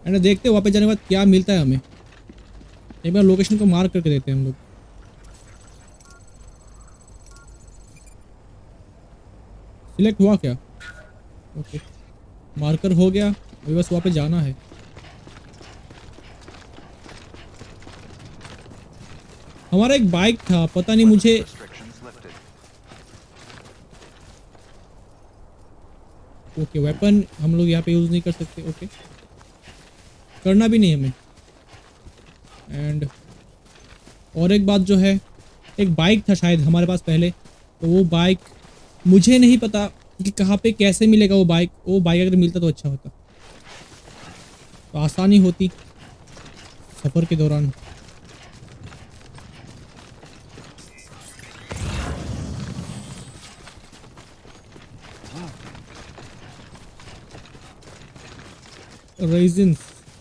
And देखते हैं वहाँ पे जाने के बाद क्या मिलता है हमें। एक बार लोकेशन को मार्क करके देते हैं हम लोग। सिलेक्ट हुआ क्या? ओके, मार्कर हो गया, अभी बस वहाँ पे जाना है। हमारा एक बाइक था, पता नहीं मुझे ओके वेपन हम लोग यहाँ पे यूज़ नहीं कर सकते। ओके, करना भी नहीं हमें। एंड और एक बात जो है, एक बाइक था शायद हमारे पास पहले, तो वो बाइक मुझे नहीं पता कि कहाँ पे कैसे मिलेगा वो बाइक। वो बाइक अगर मिलता तो अच्छा होता, तो आसानी होती सफ़र के दौरान।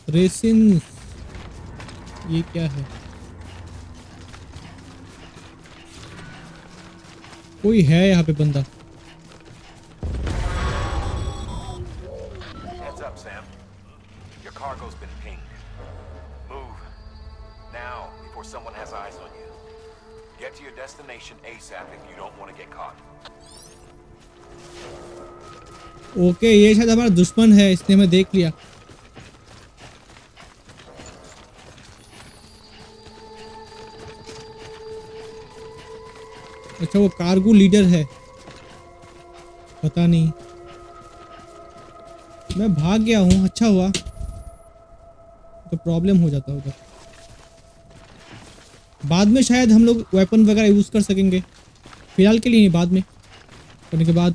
रेसिन ये क्या है? कोई है यहाँ पे बंदा। Heads up, Sam. Your cargo's been pinged. Move now before someone has eyes on you. Get to your destination ASAP if you don't want to get caught. Okay, ये शायद हमारा दुश्मन है, इसने हमें देख लिया। अच्छा, वो कार्गो लीडर है, पता नहीं। मैं भाग गया हूँ, अच्छा हुआ, तो प्रॉब्लम हो जाता होगा। बाद में शायद हम लोग वेपन वगैरह यूज़ कर सकेंगे, फिलहाल के लिए नहीं, बाद में करने के बाद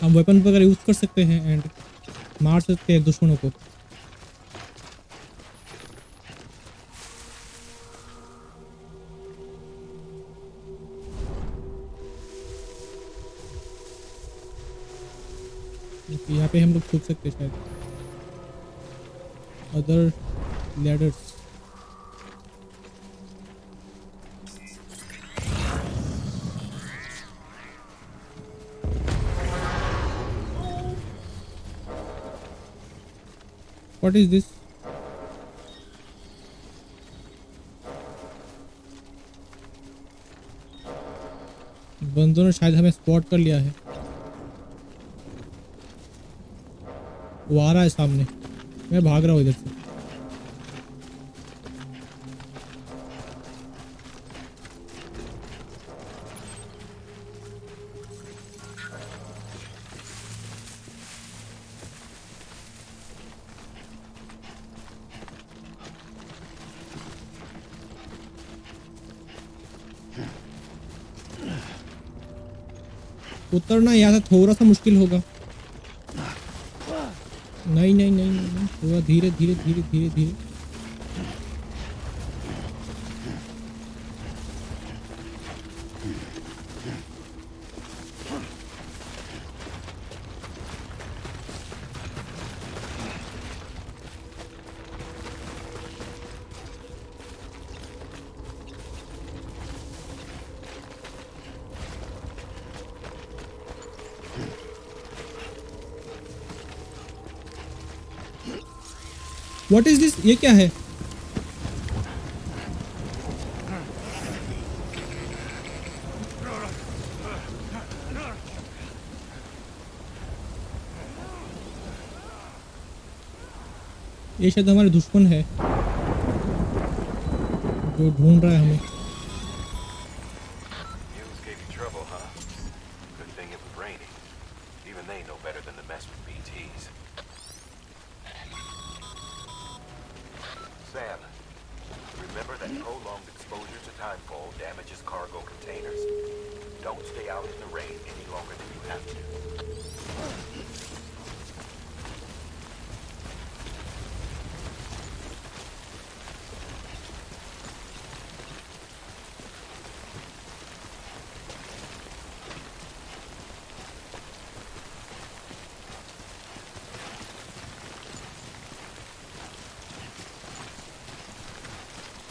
हम वेपन वगैरह यूज़ कर सकते हैं एंड मार सकते हैं दुश्मनों को। यहाँ पे हम लोग छुप सकते हैं शायद। Other ladders, what is this? बंदों ने शायद हमें स्पॉट कर लिया है। वो आ रहा है सामने, मैं भाग रहा हूँ इधर से। उतरना यहाँ से थोड़ा सा मुश्किल होगा। नहीं नहीं नहीं नहीं, थोड़ा धीरे धीरे धीरे धीरे धीरे। What is this? ये क्या है? ये शायद हमारे दुश्मन है जो ढूंढ रहा है हमें। Sam, remember that prolonged exposure to timefall damages cargo containers. Don't stay out in the rain any longer than you have to.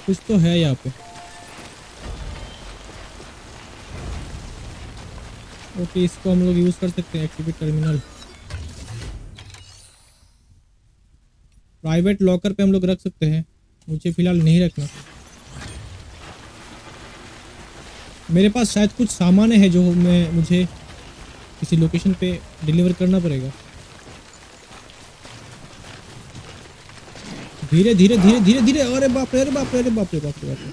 कुछ तो है यहाँ पे। ओके, इसको हम लोग यूज़ कर सकते हैं, एक्टिवेट टर्मिनल। प्राइवेट लॉकर पे हम लोग रख सकते हैं, मुझे फ़िलहाल नहीं रखना। मेरे पास शायद कुछ सामान है जो मुझे किसी लोकेशन पे डिलीवर करना पड़ेगा। धीरे धीरे धीरे धीरे धीरे, अरे बाप रे, अरे बाप रे, अरे बाप रे, बाप रे, बाप रे।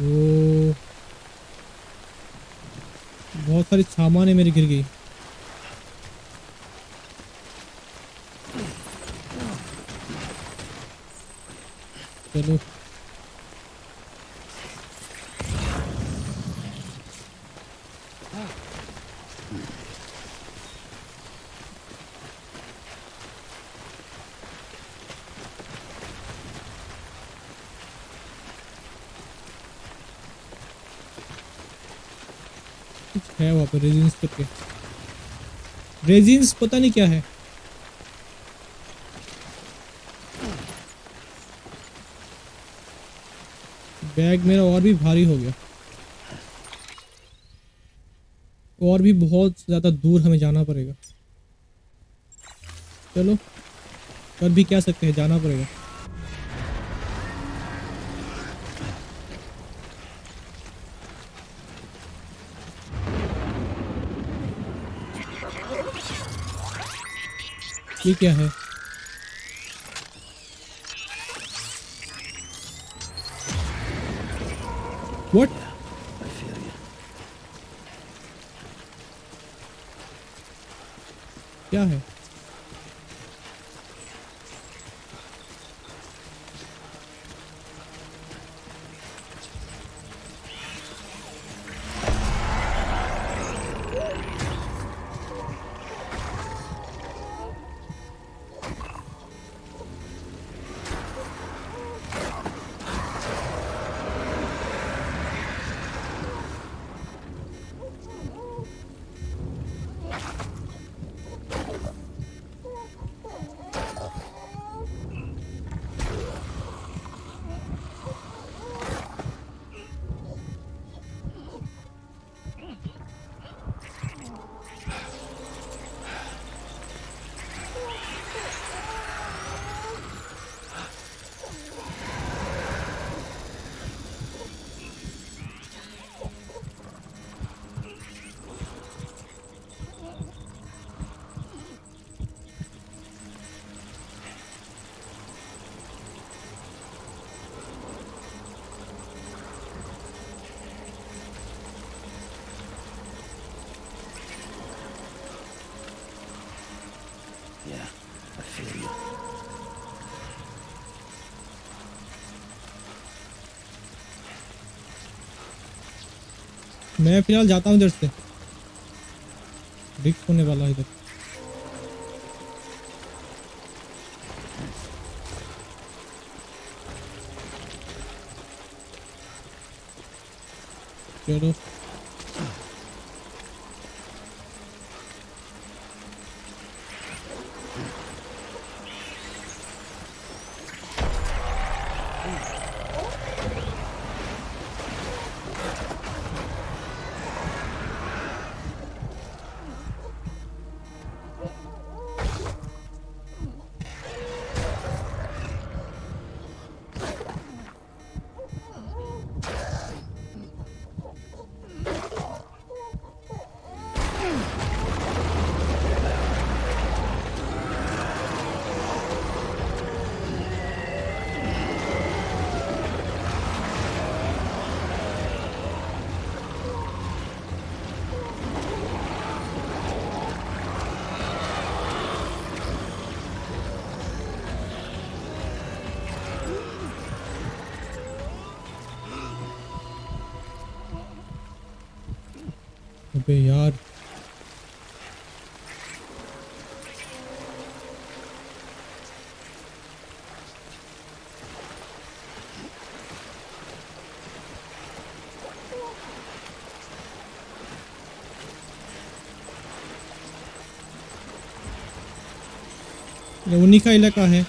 ओ, बहुत सारी सामान है मेरी गिर गई। चलो कुछ है वहाँ पे रेजिन्स करके, रेजिन्स पता नहीं क्या है। बैग मेरा और भी भारी हो गया, और भी बहुत ज़्यादा दूर हमें जाना पड़ेगा। चलो कर भी क्या सकते हैं, जाना पड़ेगा। ये क्या है? What? क्या है? मैं फिलहाल जाता हूँ इधर से, रिस्क होने वाला है इधर। चलो अबे यार, ये उन्हीं का इलाका है।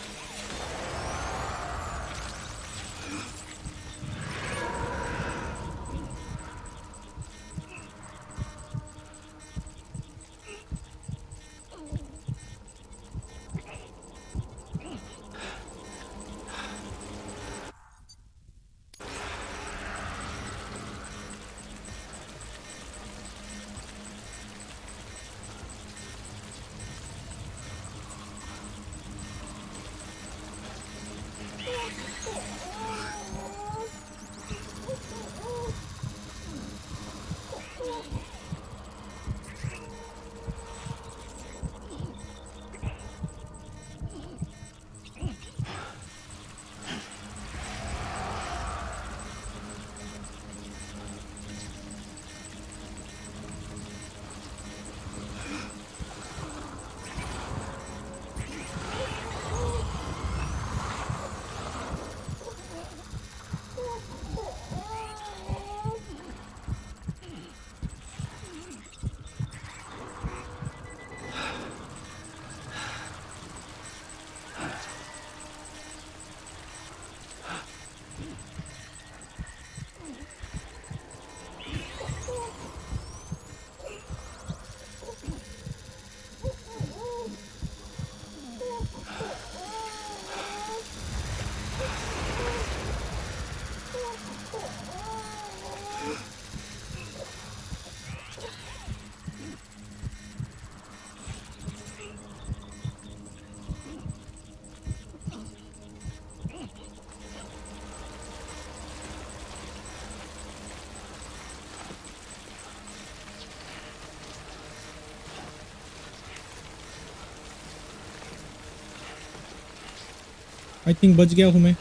आई थिंक बच गया हूँ मैं।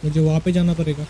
मुझे वहाँ पे जाना पड़ेगा।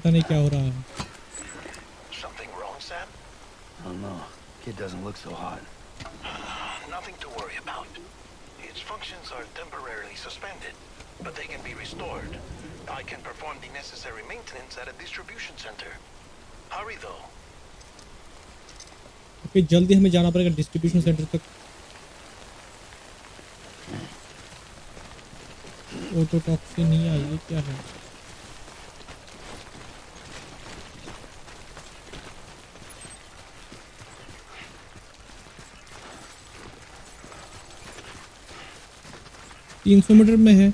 पता नहीं क्या हो रहा है। Something wrong, Sam? I don't know. Kid doesn't look so hot. Nothing to worry about. Its functions are temporarily suspended, but they can be restored. I can perform the necessary maintenance at a distribution center. Hurry though. Okay, जल्दी हमें जाना पड़ेगा distribution centre तक। ऑटोटॉक्सिन नहीं आई, ये क्या है? तीन 300 मीटर में है।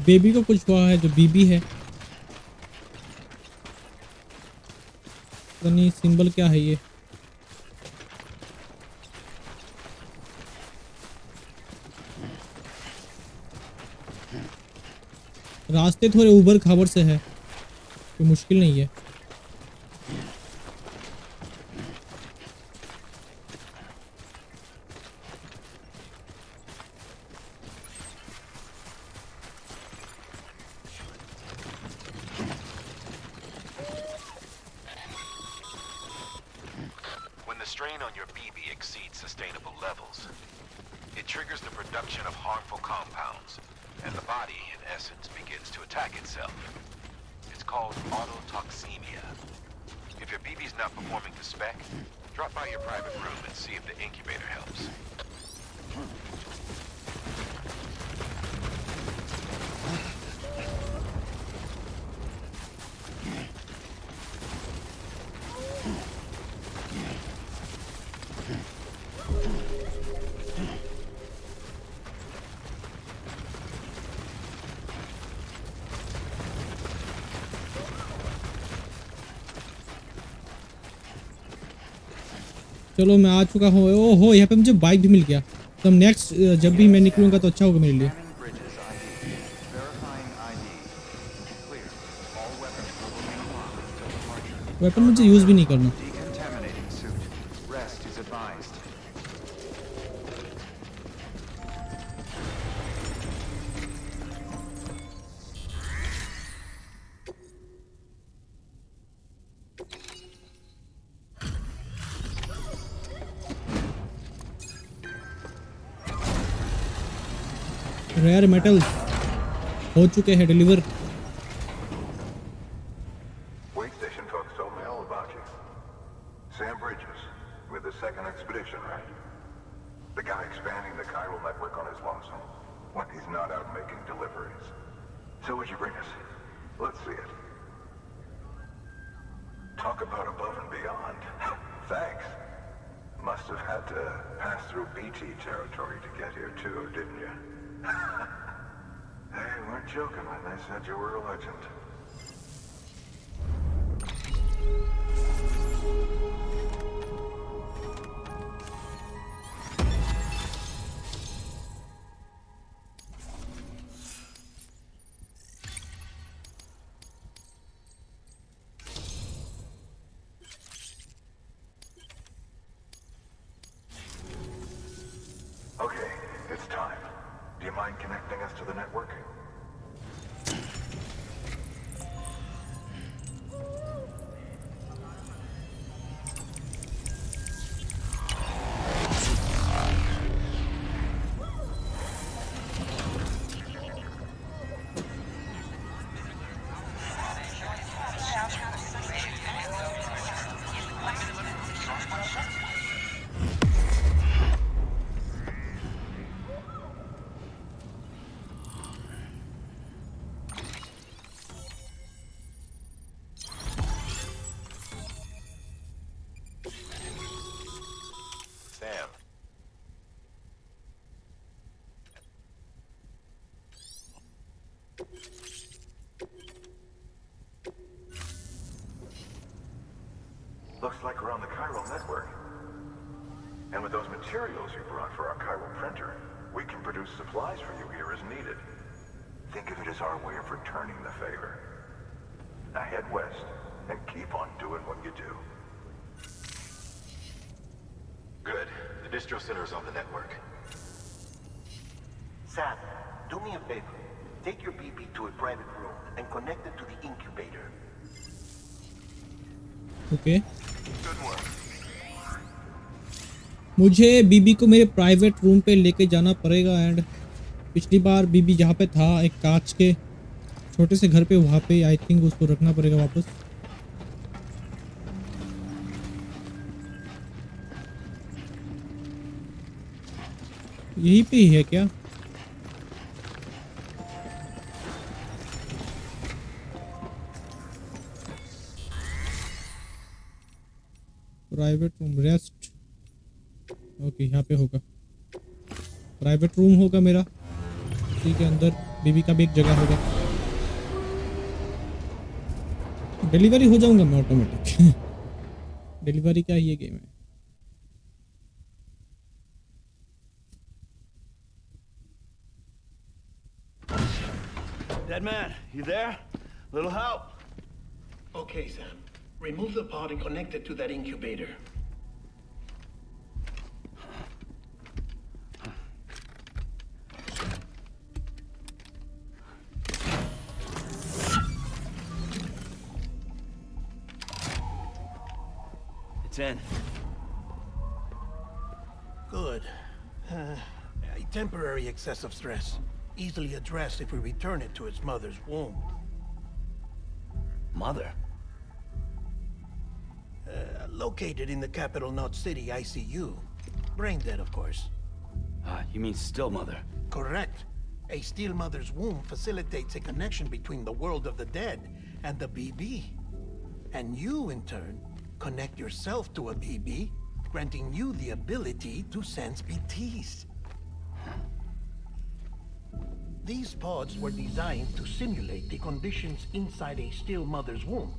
बेबी को कुछ हुआ है, जो बीबी है। पता नहीं सिंबल क्या है ये। रास्ते थोड़े ऊबड़ खाबड़ से है, कोई मुश्किल नहीं है। When the strain on your BB exceeds sustainable levels, it triggers the production of harmful compounds, and the body, in essence, begins to attack itself. It's called autotoxemia. If your BB's not performing to spec, drop by your private room and see if the incubator helps. चलो मैं आ चुका हूँ। ओहो, यहाँ पे मुझे bike भी मिल गया। तो नेक्स्ट जब भी मैं निकलूंगा तो अच्छा होगा मेरे लिए। वेपन मुझे यूज़ भी नहीं करना। रेयर मेटल्स हो चुके हैं deliver. Wait station talks so well about you. Sam Bridges, with the second expedition, right? The guy expanding the chiral network on his lonesome, when he's not out making deliveries. So what'd you bring us? Let's see it. Talk about above and beyond. Thanks. Must have had to pass through BT territory to get here too, didn't you? They weren't joking when they said you were a legend. Okay, it's time. Do you mind connecting us to the network? Sam. Looks like we're on the chiral network. And with those materials you brought for our chiral printer, we can produce supplies for you here as needed. Think of it as our way of returning the favor. Now head west and keep on doing what you do. Good. The distro center is on the network. Sam, do me a favor. Take your BB to a private room and connect it to the incubator. Okay Good work. मुझे बीबी को मेरे private room पे लेके जाना पड़ेगा। And पिछली बार बीबी जहाँ पे था एक कांच के छोटे से घर पे, वहाँ पे आई थिंक उसको रखना पड़ेगा वापस। यहीं पे ही है क्या? प्राइवेट रूम रेस्ट, ओके यहाँ पे होगा। प्राइवेट रूम होगा मेरा, ठीक है। अंदर बीबी का भी एक जगह होगा। डिलीवरी हो जाऊंगा मैं ऑटोमेटिक। डिलीवरी का ही ये गेम है। Dead man, you there? Little help? Okay, Sam. Remove the pod and connect it to that incubator. It's in. Good. A temporary excessive stress. Easily addressed if we return it to its mother's womb. Mother? Located in the capital Knot City ICU. Brain dead, of course. You mean still mother? Correct. A still mother's womb facilitates a connection between the world of the dead and the BB. And you, in turn, connect yourself to a BB, granting you the ability to sense BTs. These pods were designed to simulate the conditions inside a still mother's womb.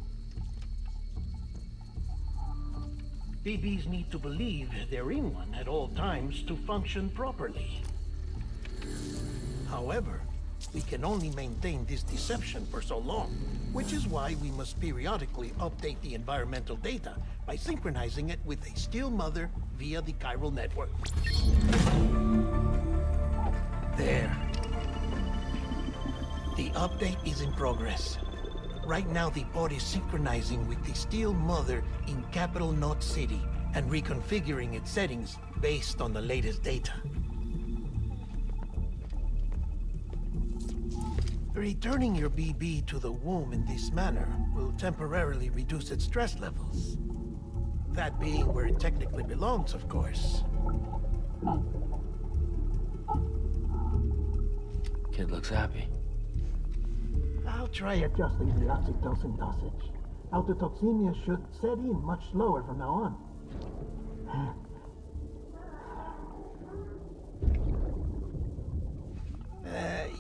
BBs need to believe they're in one at all times to function properly. However, we can only maintain this deception for so long, which is why we must periodically update the environmental data by synchronizing it with a still mother via the chiral network. There. The update is in progress. Right now, the pod is synchronizing with the still mother in capital Knot City and reconfiguring its settings based on the latest data. Returning your BB to the womb in this manner will temporarily reduce its stress levels. That being where it technically belongs, of course. Kid looks happy. I'll try adjusting the oxytocin dosage. Autotoxemia should set in much slower from now on.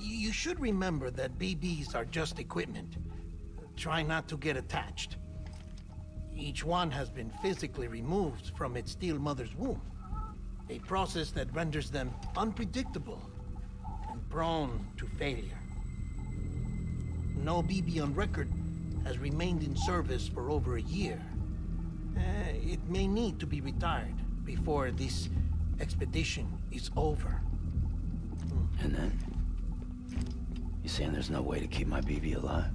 You should remember that BBs are just equipment. Try not to get attached. Each one has been physically removed from its steel mother's womb. A process that renders them unpredictable and prone to failure. No BB on record has remained in service for over a year. It may need to be retired before this expedition is over. And then? You saying there's no way to keep my BB alive?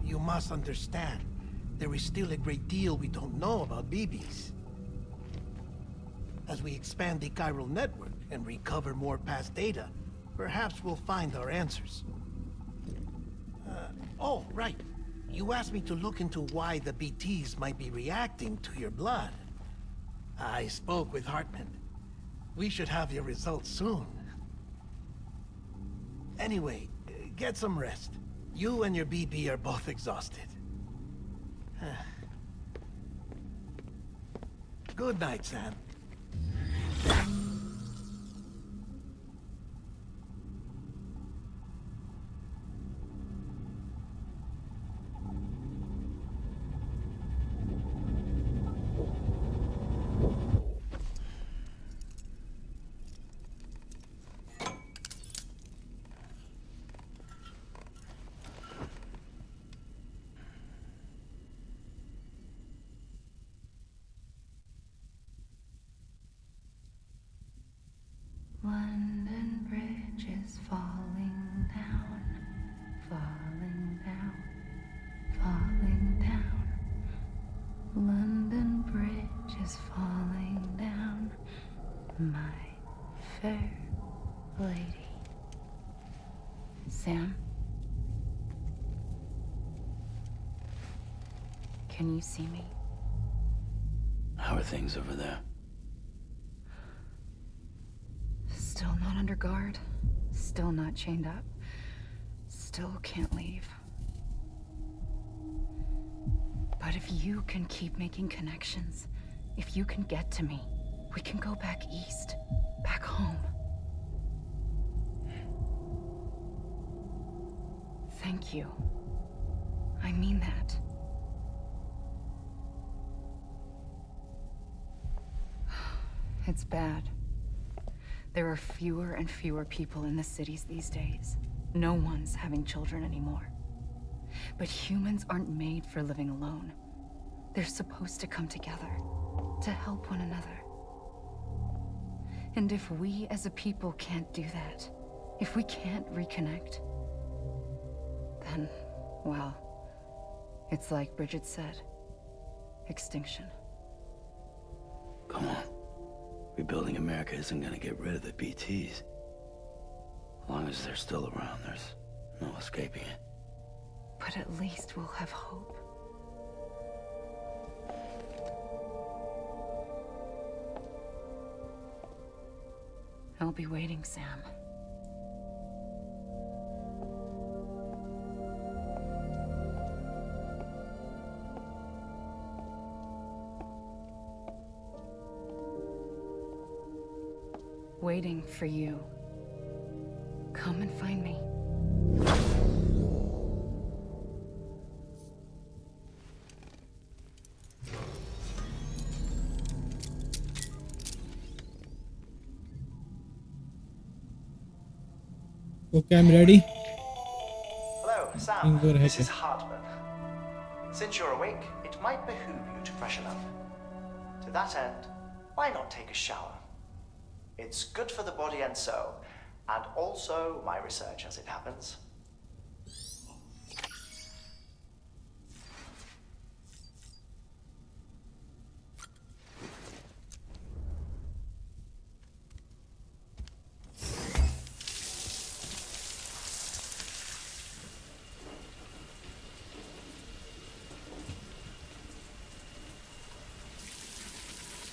You must understand, there is still a great deal we don't know about BBs. As we expand the chiral network and recover more past data, perhaps we'll find our answers. Oh, right. You asked me to look into why the BTs might be reacting to your blood. I spoke with Hartman. We should have your results soon. Anyway, get some rest. You and your BB are both exhausted. Good night, Sam. London Bridge is falling down, falling down, falling down. London Bridge is falling down, my fair lady. Sam? Can you see me? How are things over there? Still not under guard, still not chained up, still can't leave. But if you can keep making connections, if you can get to me, we can go back east, back home. Thank you. I mean that. It's bad. There are fewer and fewer people in the cities these days. No one's having children anymore. But humans aren't made for living alone. They're supposed to come together, to help one another. And if we as a people can't do that, if we can't reconnect, then, well, it's like Bridget said, extinction. Come on. Rebuilding America isn't gonna get rid of the BTs. As long as they're still around, there's no escaping it. But at least we'll have hope. I'll be waiting, Sam. Waiting for you. Come and find me. Okay, I'm ready. Hello, Sam. This is Hartman. Since you're awake, it might behoove you to freshen up. To that end, why not take a shower? It's good for the body and soul, and also my research as it happens.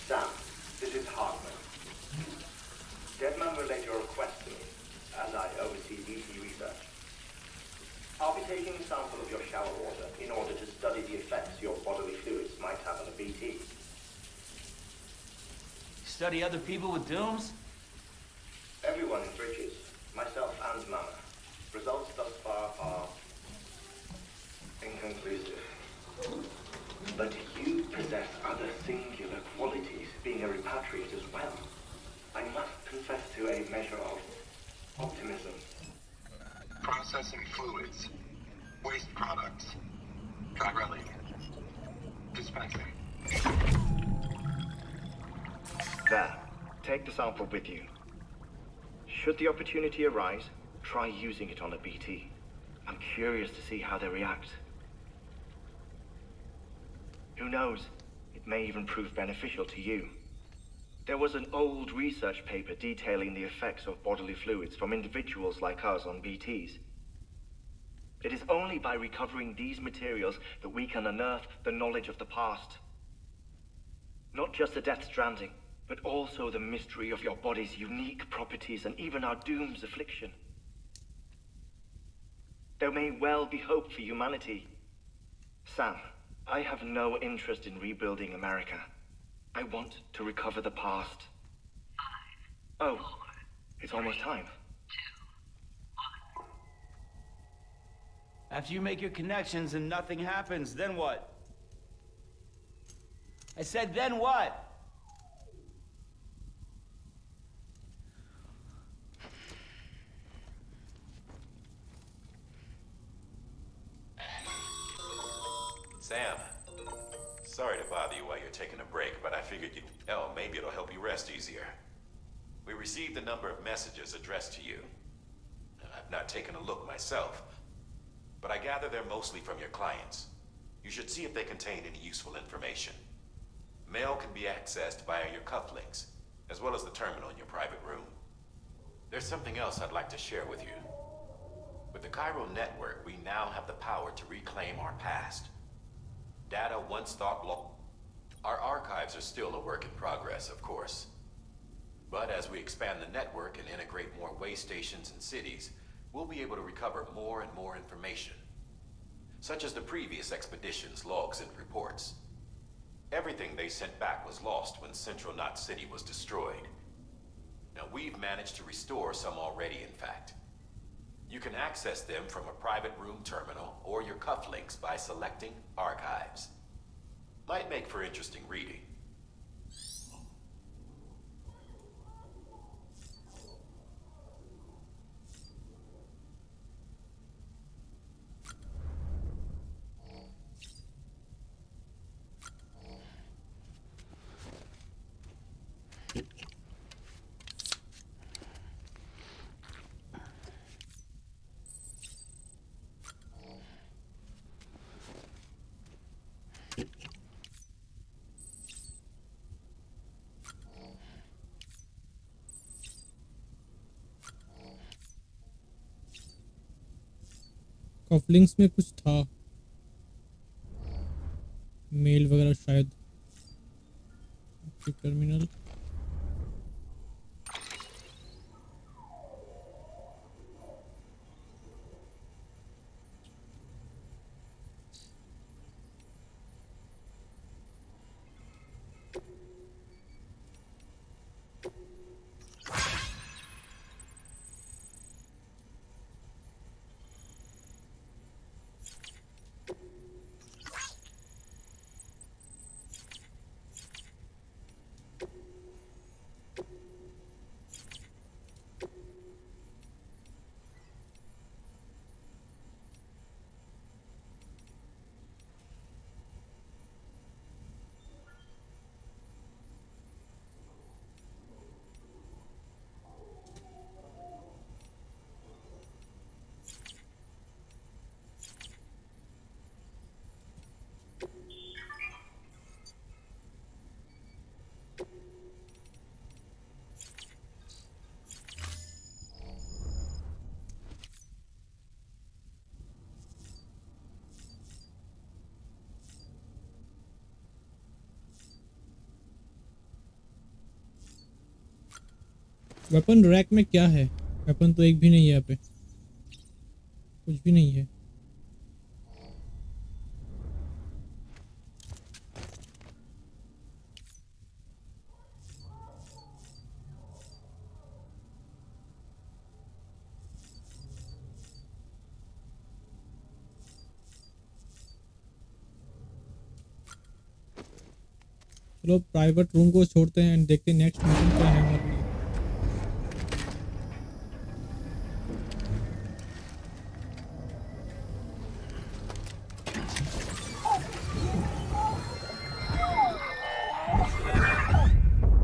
Sam, this is Hartman. Deadman relayed your request to me, as I oversee DC research. I'll be taking a sample of your shower water in order to study the effects your bodily fluids might have on a BT. Study other people with dooms? Everyone in Bridges, myself and Mama. Results thus far are inconclusive. But you possess other singular qualities, being a repatriate as well. I must confess to a measure of optimism. Processing fluids. Waste products. Dry dispensing. There. Take the sample with you. Should the opportunity arise, try using it on a BT. I'm curious to see how they react. Who knows? It may even prove beneficial to you. There was an old research paper detailing the effects of bodily fluids from individuals like us on BTs. It is only by recovering these materials that we can unearth the knowledge of the past. Not just the Death Stranding, but also the mystery of your body's unique properties and even our doom's affliction. There may well be hope for humanity. Sam, I have no interest in rebuilding America. I want to recover the past. 5, oh, 4, it's almost time. 2, 1. After you make your connections and nothing happens, then what? I said, then what? Sam, sorry to bother you while you're taking a break, but I figured maybe it'll help you rest easier. We received a number of messages addressed to you. I've not taken a look myself, but I gather they're mostly from your clients. You should see if they contain any useful information. Mail can be accessed via your cufflinks, as well as the terminal in your private room. There's something else I'd like to share with you. With the Chiral network, we now have the power to reclaim our past. Data once thought lost. Our archives are still a work in progress, of course. But as we expand the network and integrate more way stations and cities, we'll be able to recover more and more information, such as the previous expedition's logs and reports. Everything they sent back was lost when Central Knot City was destroyed. Now, we've managed to restore some already, in fact. You can access them from a private room terminal or your cufflinks by selecting Archives. Might make for interesting reading. कॉफलिंग्स में कुछ था, mail वगैरह शायद। Terminal weapon rack में क्या है? Weapon तो एक भी नहीं है यहाँ पे, कुछ भी नहीं है। चलो प्राइवेट रूम को छोड़ते हैं एंड देखते हैं नेक्स्ट मिशन क्या है हमारे लिए।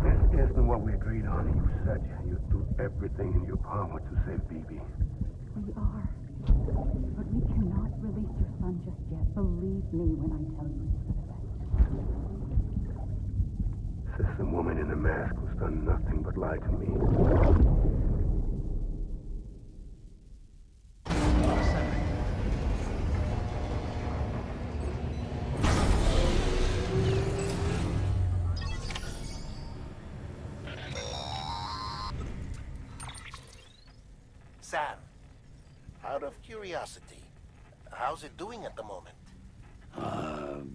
This isn't what we agreed on. You said you'd do everything in your power to save BB. We are. But we cannot release your son just yet. Believe me when I tell you it's for the best. This woman in the mask who's done nothing but lie to me. Sam, out of curiosity, how's it doing at the moment?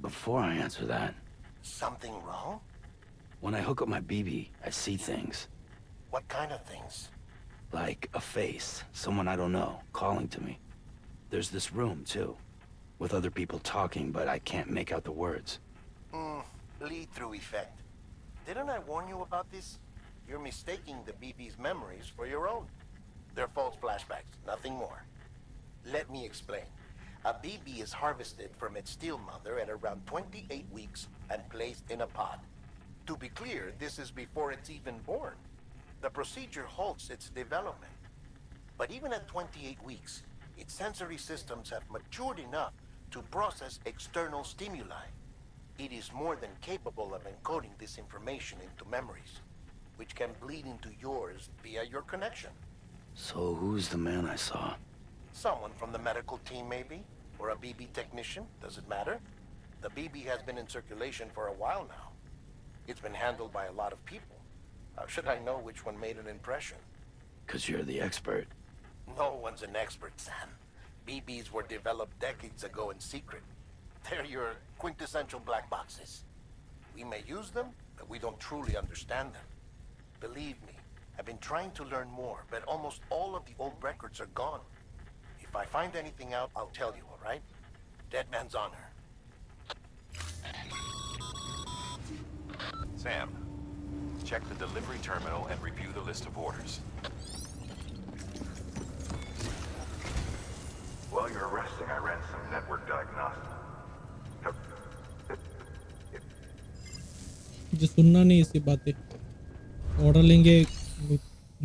Before I answer that, Something wrong? when I hook up my BB, I see things. What kind of things? Like a face, someone I don't know, calling to me. There's this room, too, with other people talking, but I can't make out the words. Lead-through effect. Didn't I warn you about this? You're mistaking the BB's memories for your own. They're false flashbacks, nothing more. Let me explain. A BB is harvested from its steel mother at around 28 weeks and placed in a pod. To be clear, this is before it's even born. The procedure halts its development. But even at 28 weeks, its sensory systems have matured enough to process external stimuli. It is more than capable of encoding this information into memories, which can bleed into yours via your connection. So who's the man I saw? Someone from the medical team, maybe? Or a BB technician? Does it matter? The BB has been in circulation for a while now. It's been handled by a lot of people. How should I know which one made an impression? 'Cause you're the expert. No one's an expert, Sam. BBs were developed decades ago in secret. They're your quintessential black boxes. We may use them, but we don't truly understand them. Believe me, I've been trying to learn more, but almost all of the old records are gone. If I find anything out, I'll tell you, all right? Dead man's honor. Sam, check the delivery terminal and review the list of orders. While you're resting, I ran some network diagnostics. मुझे सुनना नहीं इसकी बातें। Order लेंगे,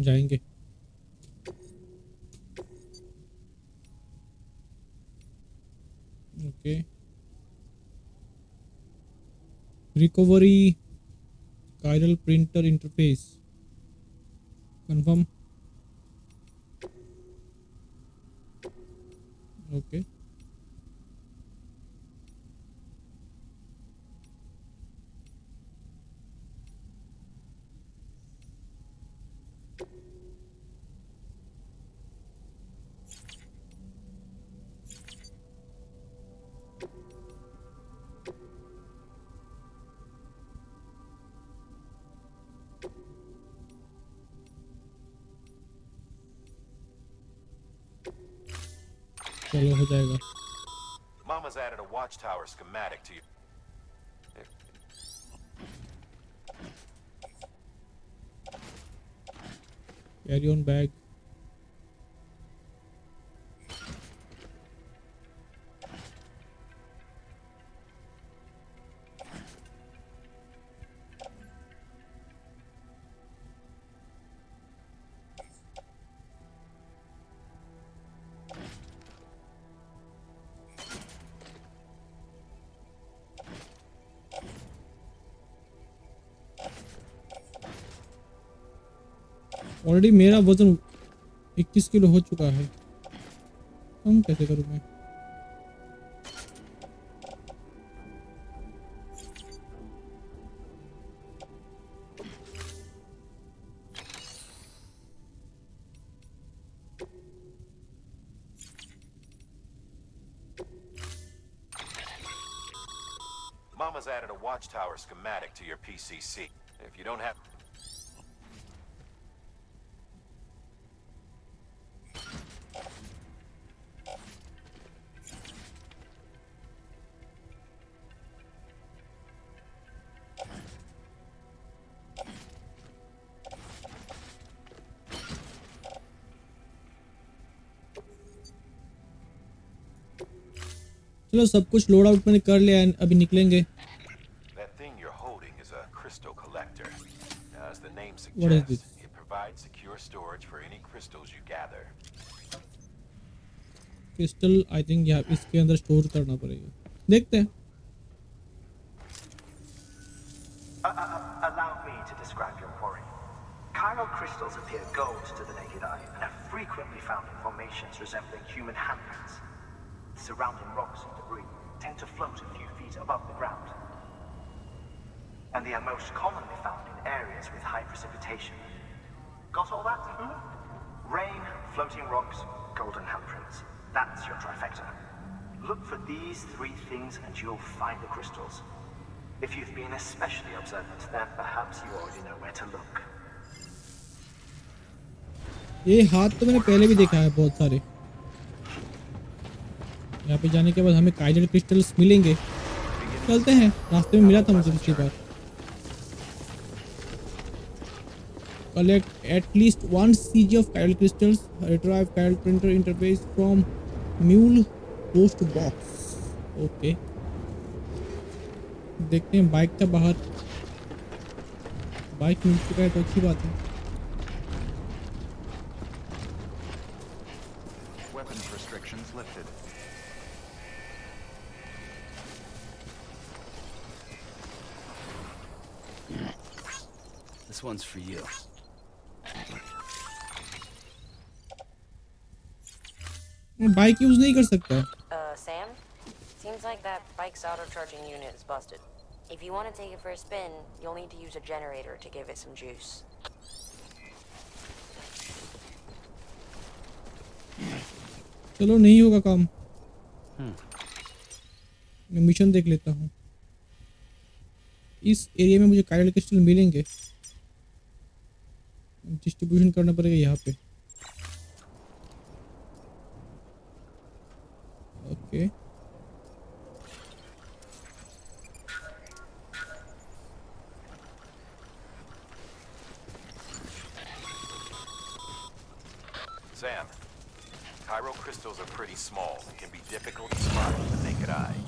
जाएंगे। Okay, recovery chiral printer interface confirm. Okay, चलो हो जाएगा। Mama's added a watchtower schematic to you. Carry on bag. Already मेरा वजन 21 किलो हो चुका है, कम कैसे करूँ मैं? Mama's added a watchtower schematic to your PCC. If you don't have... चलो सब कुछ लोड आउट मैंने कर लिया है, अभी निकलेंगे। That thing you're holding is a crystal collector. Now, as the name What is this? suggests, it provides secure storage for any crystals you gather. Crystal I think यहाँ इसके अंदर स्टोर करना पड़ेगा, देखते हैं। Allow me to describe your quarry. Chiral crystals appear gold to the naked eye and are frequently found in formations resembling human handprints. Surrounding rocks and debris tend to float a few feet above the ground. And they are most commonly found in areas with high precipitation. Got all that? Rain, floating rocks, golden handprints. That's your trifecta. Look for these three things and you'll find the crystals. If you've been especially observant, then perhaps you already know where to look. ये हाथ तो मैंने पहले भी देखा है बहुत सारे। यहाँ पे जाने के बाद हमें काइजर क्रिस्टल्स मिलेंगे, चलते हैं। रास्ते में मिला था मुझे पिछली बार। Collect at least 1 kg of chiral crystals. Retrieve chiral printer interface from mule post box. Okay. देखते हैं, बाइक था बाहर, बाइक मिल चुका है तो अच्छी बात है। Weapons restrictions lifted. This one's for you. मैं बाइक यूज नहीं कर सकता। Sam? Seems like that bike's auto-charging unit is busted. If you want to take it for a spin, you'll need to use a generator to give it some juice. चलो नहीं होगा काम, मैं mission देख लेता हूँ। इस एरिया में मुझे काइरल क्रिस्टल मिलेंगे, डिस्ट्रीब्यूशन करना पड़ेगा यहाँ पे। Okay Sam, chiral crystals are pretty small and can be difficult to spot with the naked eye.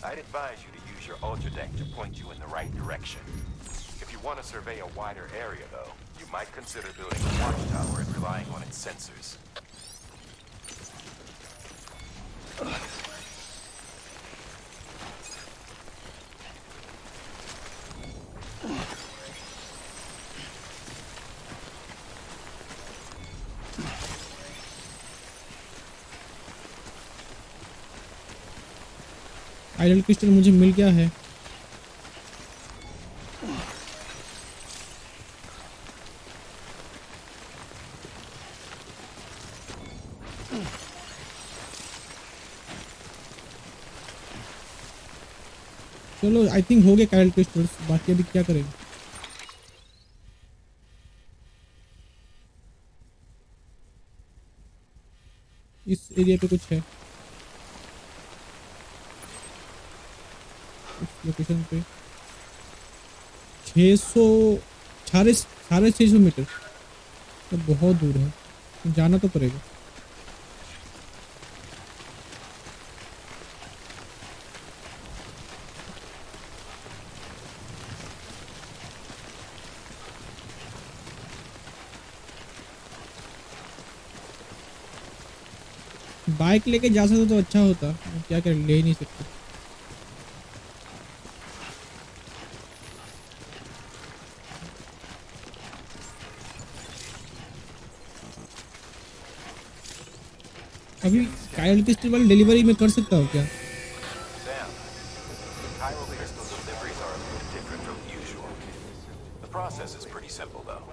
I'd advise you to use your 𝐃𝐽𝐽𝐻 to point you in the right direction. If you want to survey a wider area, though, you might consider building a watchtower and relying on its sensors. Chiral crystal मुझे मिल गया है। चलो I think हो गए chiral crystals, बाकी अभी क्या करेंगे। इस एरिया पे कुछ है, इस लोकेशन पे 600 मीटर, तो बहुत दूर है, जाना तो पड़ेगा। बाइक लेके जा सकते तो अच्छा होता, क्या कर ले ही नहीं सकते। अभी काइरल क्रिस्टल वाली डिलीवरी में कर सकता हूँ क्या? Sam, chiral crystal deliveries are a bit different from usual. The process is pretty simple, though.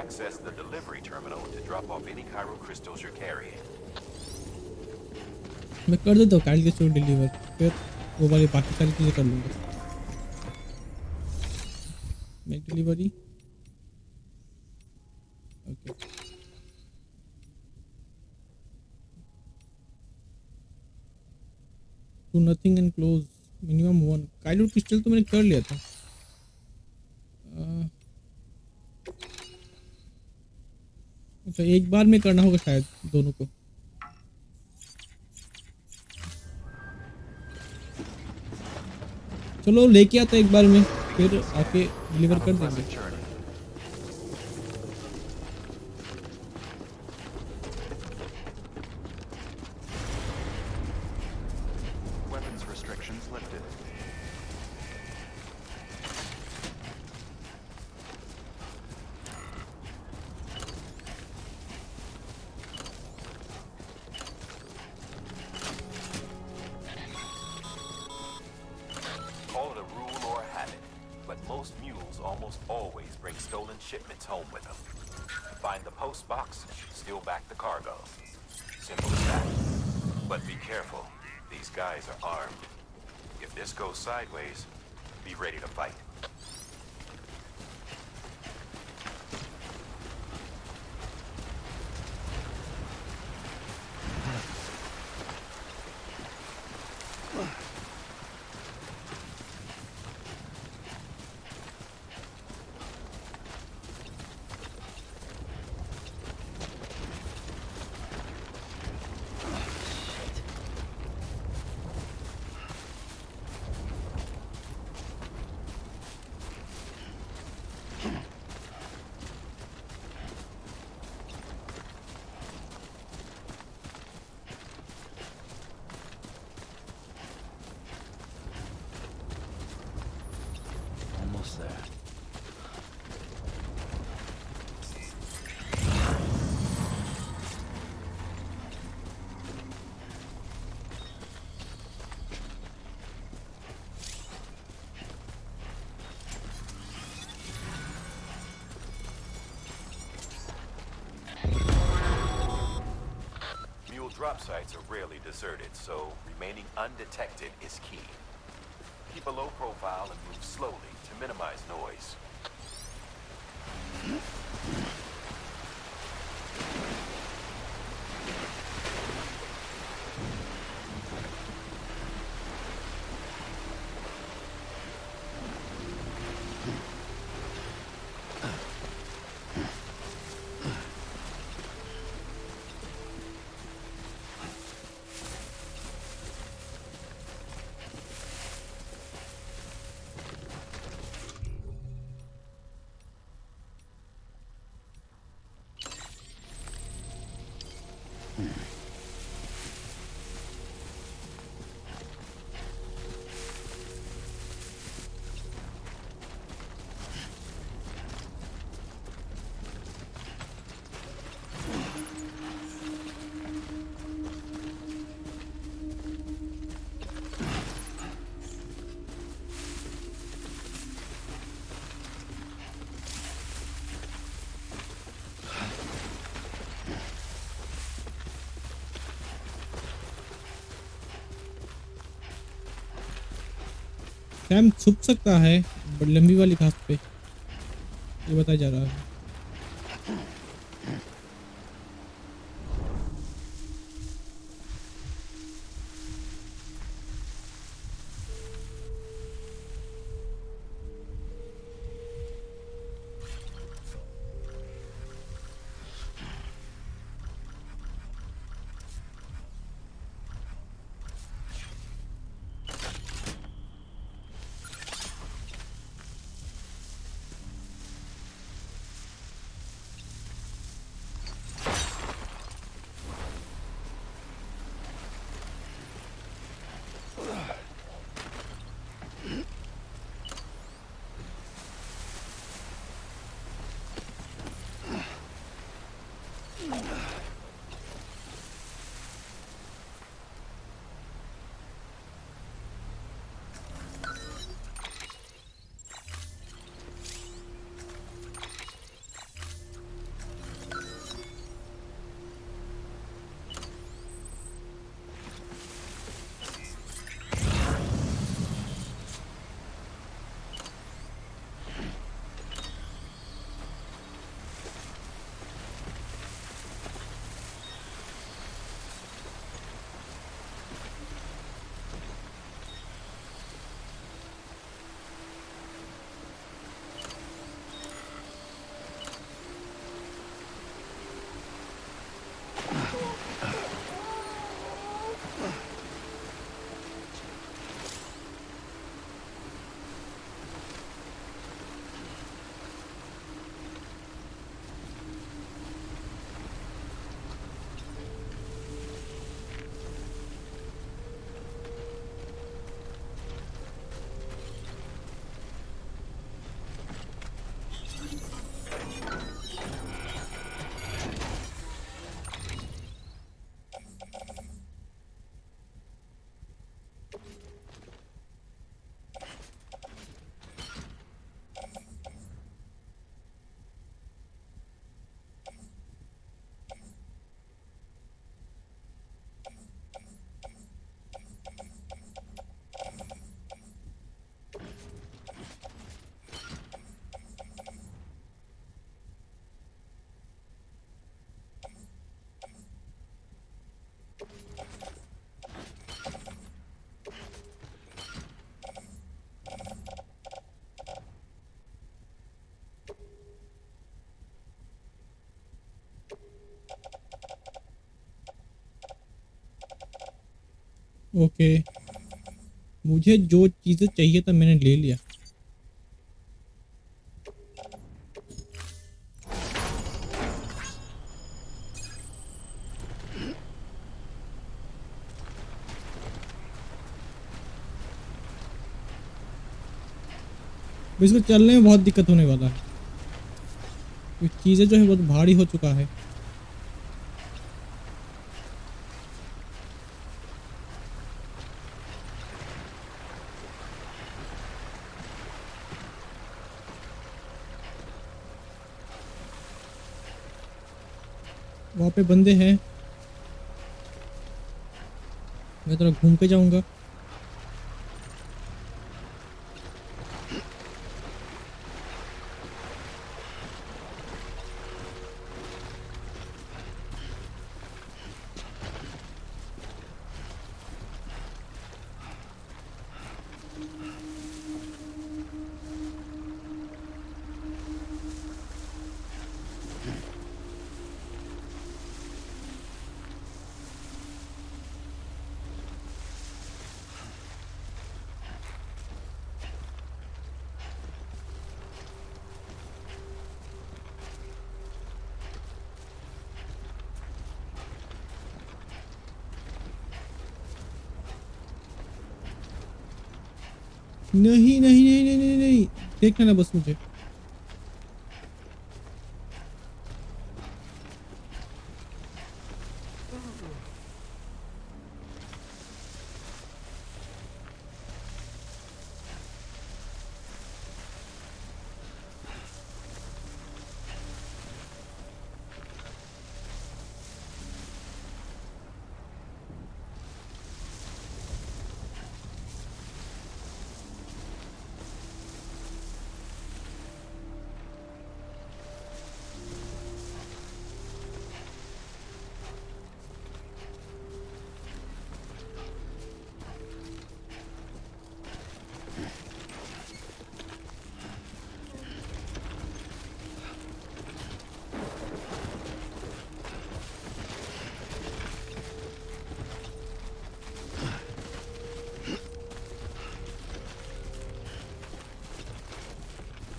Access the delivery terminal to drop off any chiral crystals you're carrying. मैं कर देता हूँ काइरल क्रिस्टल डिलीवर, फिर वो वाली बाकी सारी चीज़ें कर लूँगा। Make delivery, okay. To nothing and close minimum 1। Chiral crystal तो मैंने कर लिया था। अच्छा एक बार में करना होगा शायद दोनों को। चलो लेके आता एक बार में, फिर आके डिलीवर कर देंगे। Weapons restrictions lifted. Call it a rule or a habit, but most mules almost always bring stolen shipments home with them. Find the post box, steal back the cargo. Simple as that. But be careful. These guys are armed. If this goes sideways, be ready to fight. Almost there. Mule drop sites are rarely deserted, so remaining undetected is key. Keep a low profile and move slowly to minimize noise. Sam छुप सकता है बड़ी लंबी वाली घास पे, ये बताया जा रहा है। ओके, मुझे जो चीज़ें चाहिए था मैंने ले लिया। इसको चलने में बहुत दिक्कत होने वाला है, क्योंकि चीज़ें जो है बहुत भारी हो चुका है। वहाँ पे बंदे हैं, मैं थोड़ा घूम के जाऊंगा। नहीं नहीं नहीं नहीं नहीं नहीं, देखना ना बस मुझे।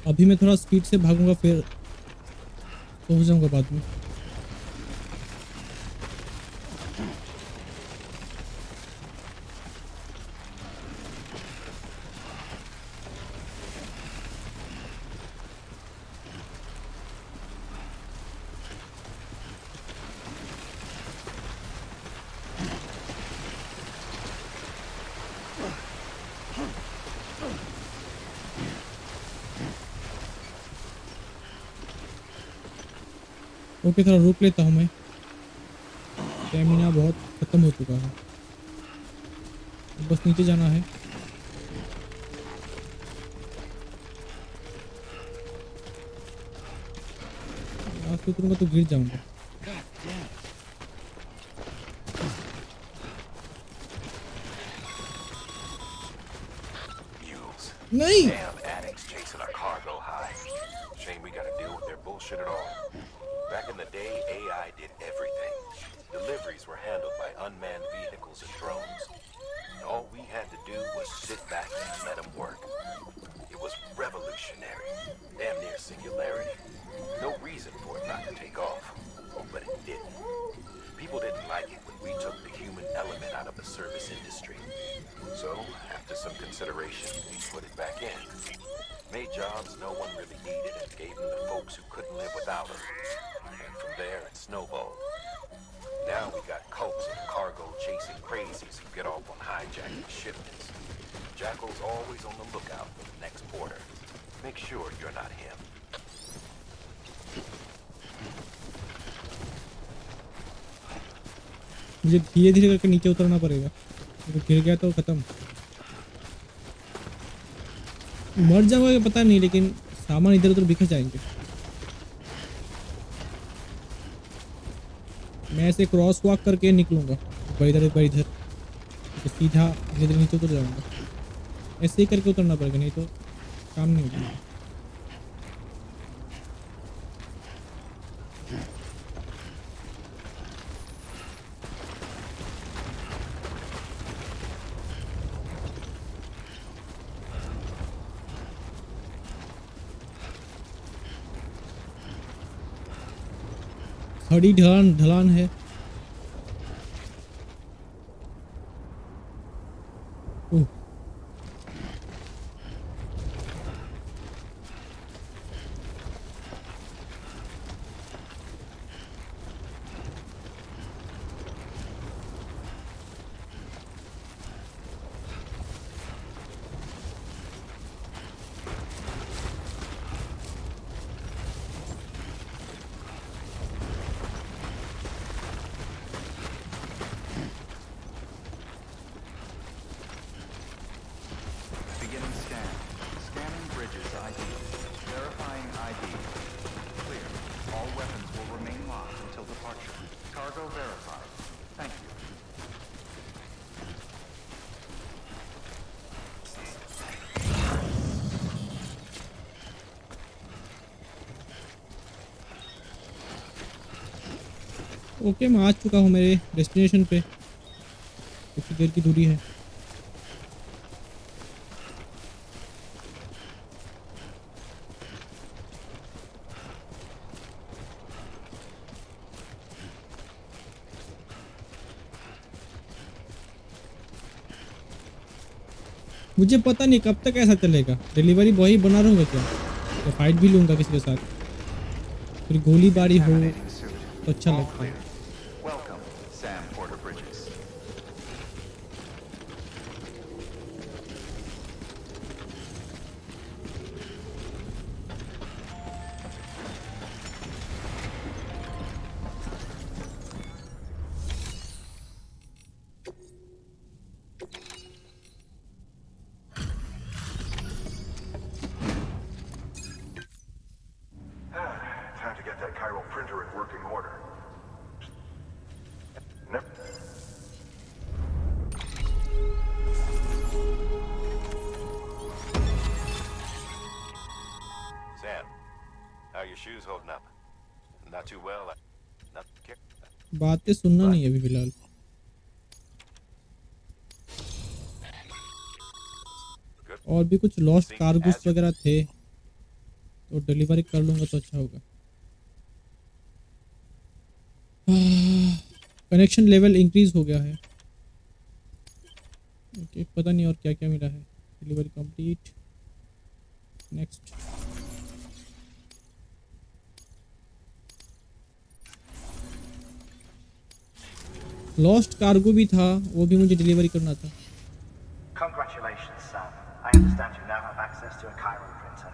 अभी मैं थोड़ा स्पीड से भागूंगा, फिर तो हो जाऊंगा बाद में। ओके, थोड़ा रुक लेता हूँ मैं, स्टेमिना बहुत ख़त्म हो चुका है, बस नीचे जाना है। आज तो उतरूंगा तो गिर जाऊंगा। नहीं, Damn addicts chasing our cargo high. Shame we gotta deal with their bullshit at all. Back in the day, AI did everything. Deliveries were handled by unmanned vehicles and drones. And all we had to do was sit back and let them work. It was revolutionary, damn near singularity. No reason for it not to take off, but it didn't. People didn't like it when we took the human element out of the service industry. So, after some consideration, we put it back in. Made jobs no one really needed and gave them to folks who couldn't live without them. And from there, it snowballed. Now we got cults of cargo-chasing crazies who get off on hijacking shipments. Jackal's always on the lookout for the next porter. Make sure you're not him. मुझे धीरे धीरे करके नीचे उतरना पड़ेगा, गिर गया तो खत्म। मर जाऊंगा पता नहीं, लेकिन सामान इधर उधर बिखर जाएंगे। मैं ऐसे क्रॉस वॉक करके निकलूंगा, इधर तो सीधा धीरे धीरे नीचे उतर जाऊंगा। ऐसे ही करके उतरना पड़ेगा, नहीं तो काम नहीं होगा। खड़ी ढलान ढलान है। ओह Beginning scan. Scanning bridges ID. Verifying ID. Clear. All weapons will remain locked until departure. Cargo verified. Thank you. Okay, मैं आ चुका हूँ मेरे डेस्टिनेशन पे। कितनी देर की दूरी है? मुझे पता नहीं कब तक ऐसा चलेगा। डिलीवरी बॉय ही बना रहूँगा क्या? या फाइट भी लूँगा किसी के साथ? फिर गोलीबारी हो तो अच्छा लगता है। Welcome, Sam Porter Bridges. Time to get that chiral printer in working order. Nope. Sam, how are your shoes holding up? Not too well. Not बातें सुनना नहीं है अभी फिलहाल। और भी कुछ लॉस्ट कार्गोस वगैरह थे तो डिलीवरी कर लूँगा तो अच्छा होगा। कनेक्शन लेवल इंक्रीज हो गया है। ओके, पता नहीं और क्या क्या मिला है। Delivery complete. Next. Lost cargo भी था, वो भी मुझे डिलीवरी करना था। Congratulations, Sam. I understand you now have access to a chiral printer.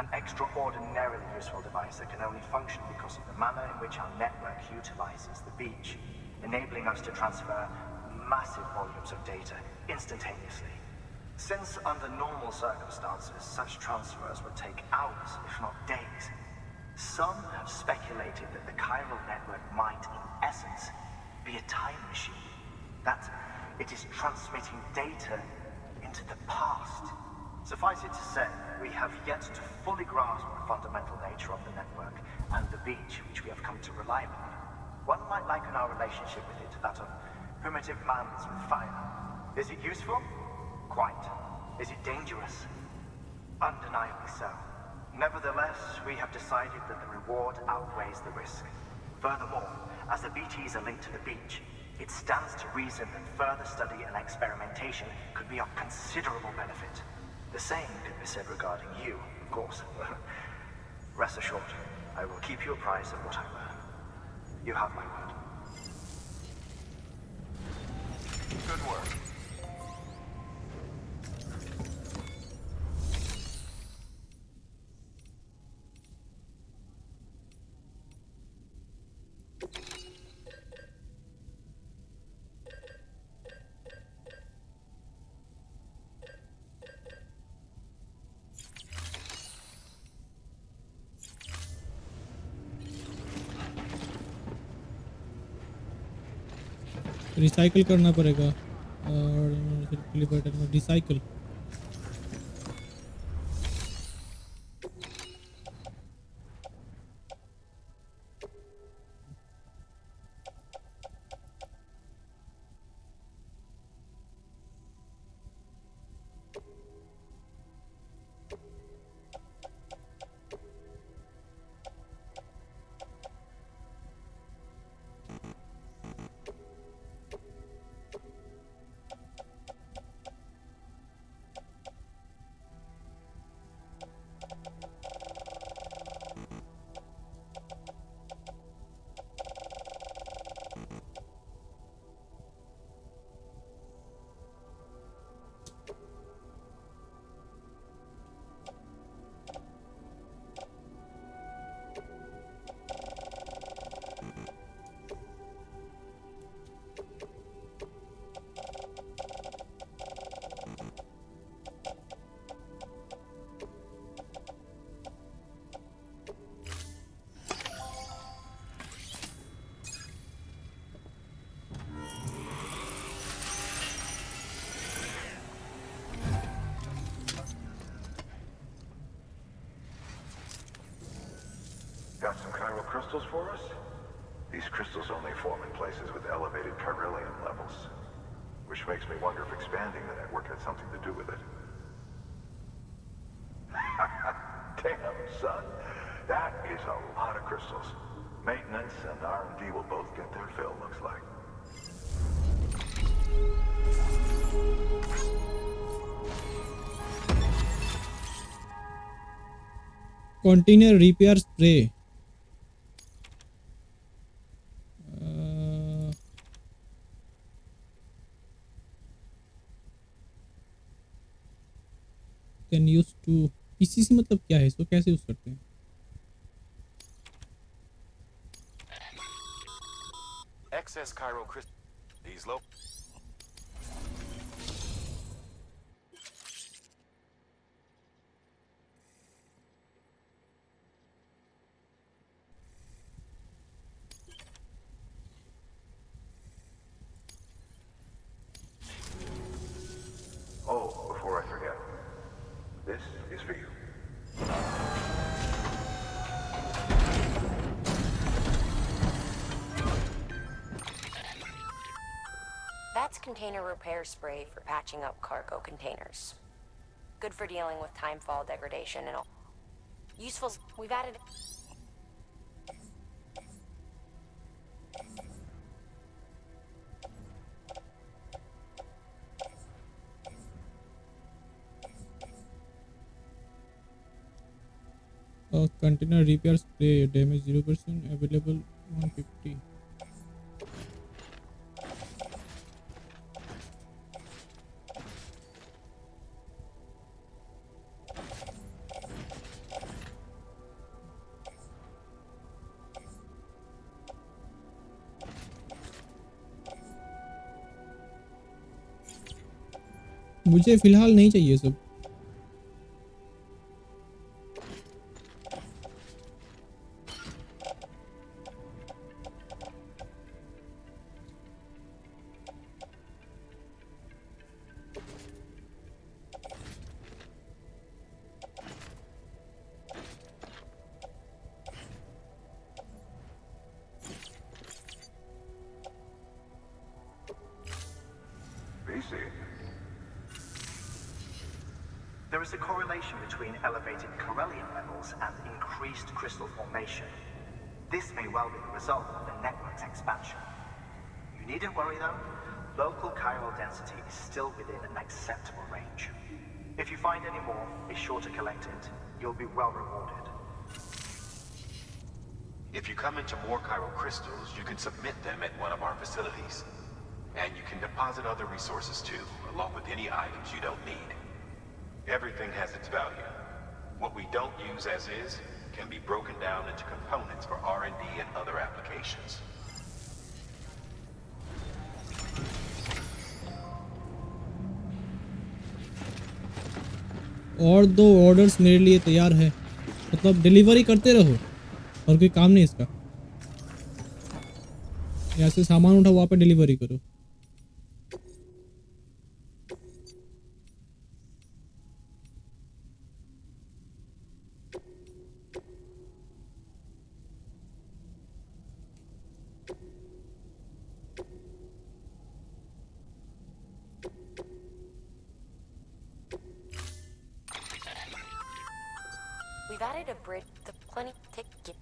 An extraordinarily useful device that can only function because of the manner in which our network utilizes the beach, enabling us to transfer massive volumes of data instantaneously. Since under normal circumstances, such transfers would take hours, if not days, some have speculated that the chiral network might, in essence, be a time machine. That it is transmitting data into the past. Suffice it to say, we have yet to fully grasp the fundamental nature of the network and the beach which we have come to rely upon. One might liken our relationship with it to that of primitive mans with fire. Is it useful? Quite. Is it dangerous? Undeniably so. Nevertheless, we have decided that the reward outweighs the risk. Furthermore, as the BTs are linked to the beach, it stands to reason that further study and experimentation could be of considerable benefit. The same could be said regarding you, of course. Rest assured, I will keep you apprised of what I learn. You have my word. Good work. Recycle करना पड़ेगा और recycle. crystals for us? These crystals only form in places with elevated 𝐼𝐍𝐿𝐴 levels, which makes me wonder if expanding the network had something to do with it. Damn, son. That is a lot of crystals. Maintenance and R&D will both get their fill, looks like. Container repair spray. Can use to PCC मतलब क्या है, इसको कैसे use करते हैं? Excess chiral crystal. These low. Oh, before I forget, this is for you. That's container repair spray for patching up cargo containers. Good for dealing with timefall degradation and all. Useful. We've added. Container repair spray, damage 0%, available 150. मुझे फिलहाल नहीं चाहिए सब. There is a correlation between elevated 𝐼𝐍𝐿𝐴 levels and increased crystal formation. This may well be the result of the network's expansion. You needn't worry though, local chiral density is still within an acceptable range. If you find any more, be sure to collect it. You'll be well rewarded. If you come into more chiral crystals, you can submit them at one of our facilities. And you can deposit other resources too, along with any items you don't need. Everything has its value. What we don't use as is can be broken down into components for R&D and other applications. और 2 orders मेरे लिए तैयार है, मतलब delivery करते रहो और कोई काम नहीं इसका. ऐसे सामान उठा वहाँ पे डिलीवरी करो. We've added a bridge. The plenty ticket.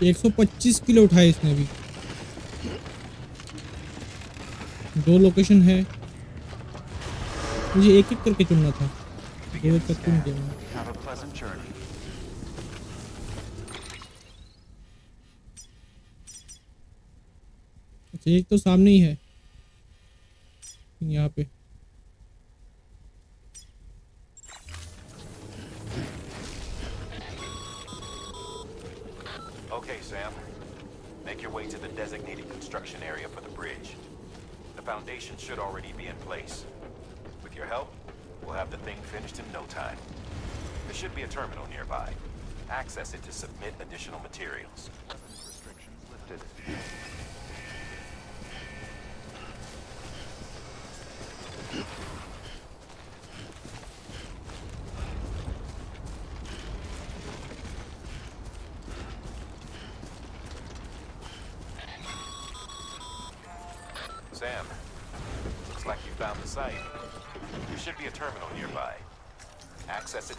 125 kilo उठाए इसने अभी। 2 लोकेशन है, मुझे एक एक करके चुनना था। 2 तक चुन दिया मैंने। Have a pleasant journey. अच्छा एक तो सामने ही है यहाँ पे। Okay, Sam. Make your way to the designated construction area for the bridge. The foundation should already be in place. With your help, we'll have the thing finished in no time. There should be a terminal nearby. Access it to submit additional materials. Restrictions lifted. Sam, looks like you found the site. There should be a terminal nearby. Access it.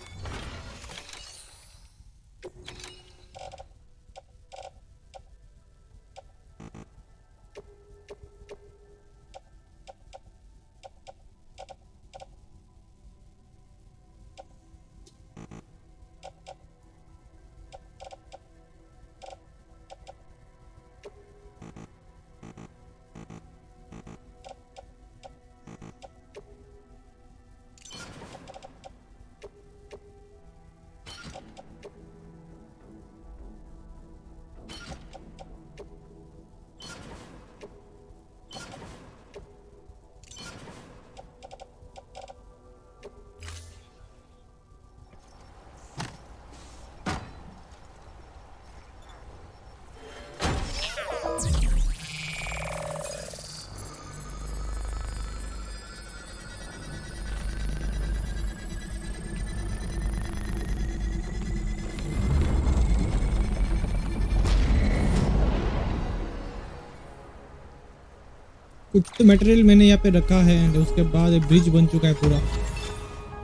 कुछ तो material मैंने यहाँ पे रखा है and उसके बाद एक ब्रिज बन चुका है पूरा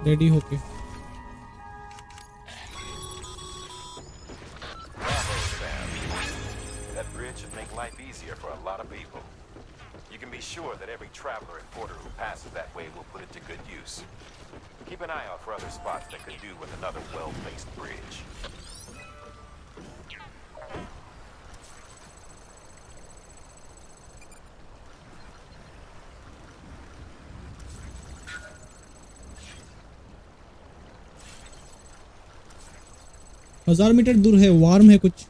रेडी होके। That bridge should make life easier for a lot of people. You can be sure that every traveler and porter who passes that way will put it to good use. Keep an eye out for other spots that could do with another well-placed bridge. हजार metre दूर है, warm है कुछ।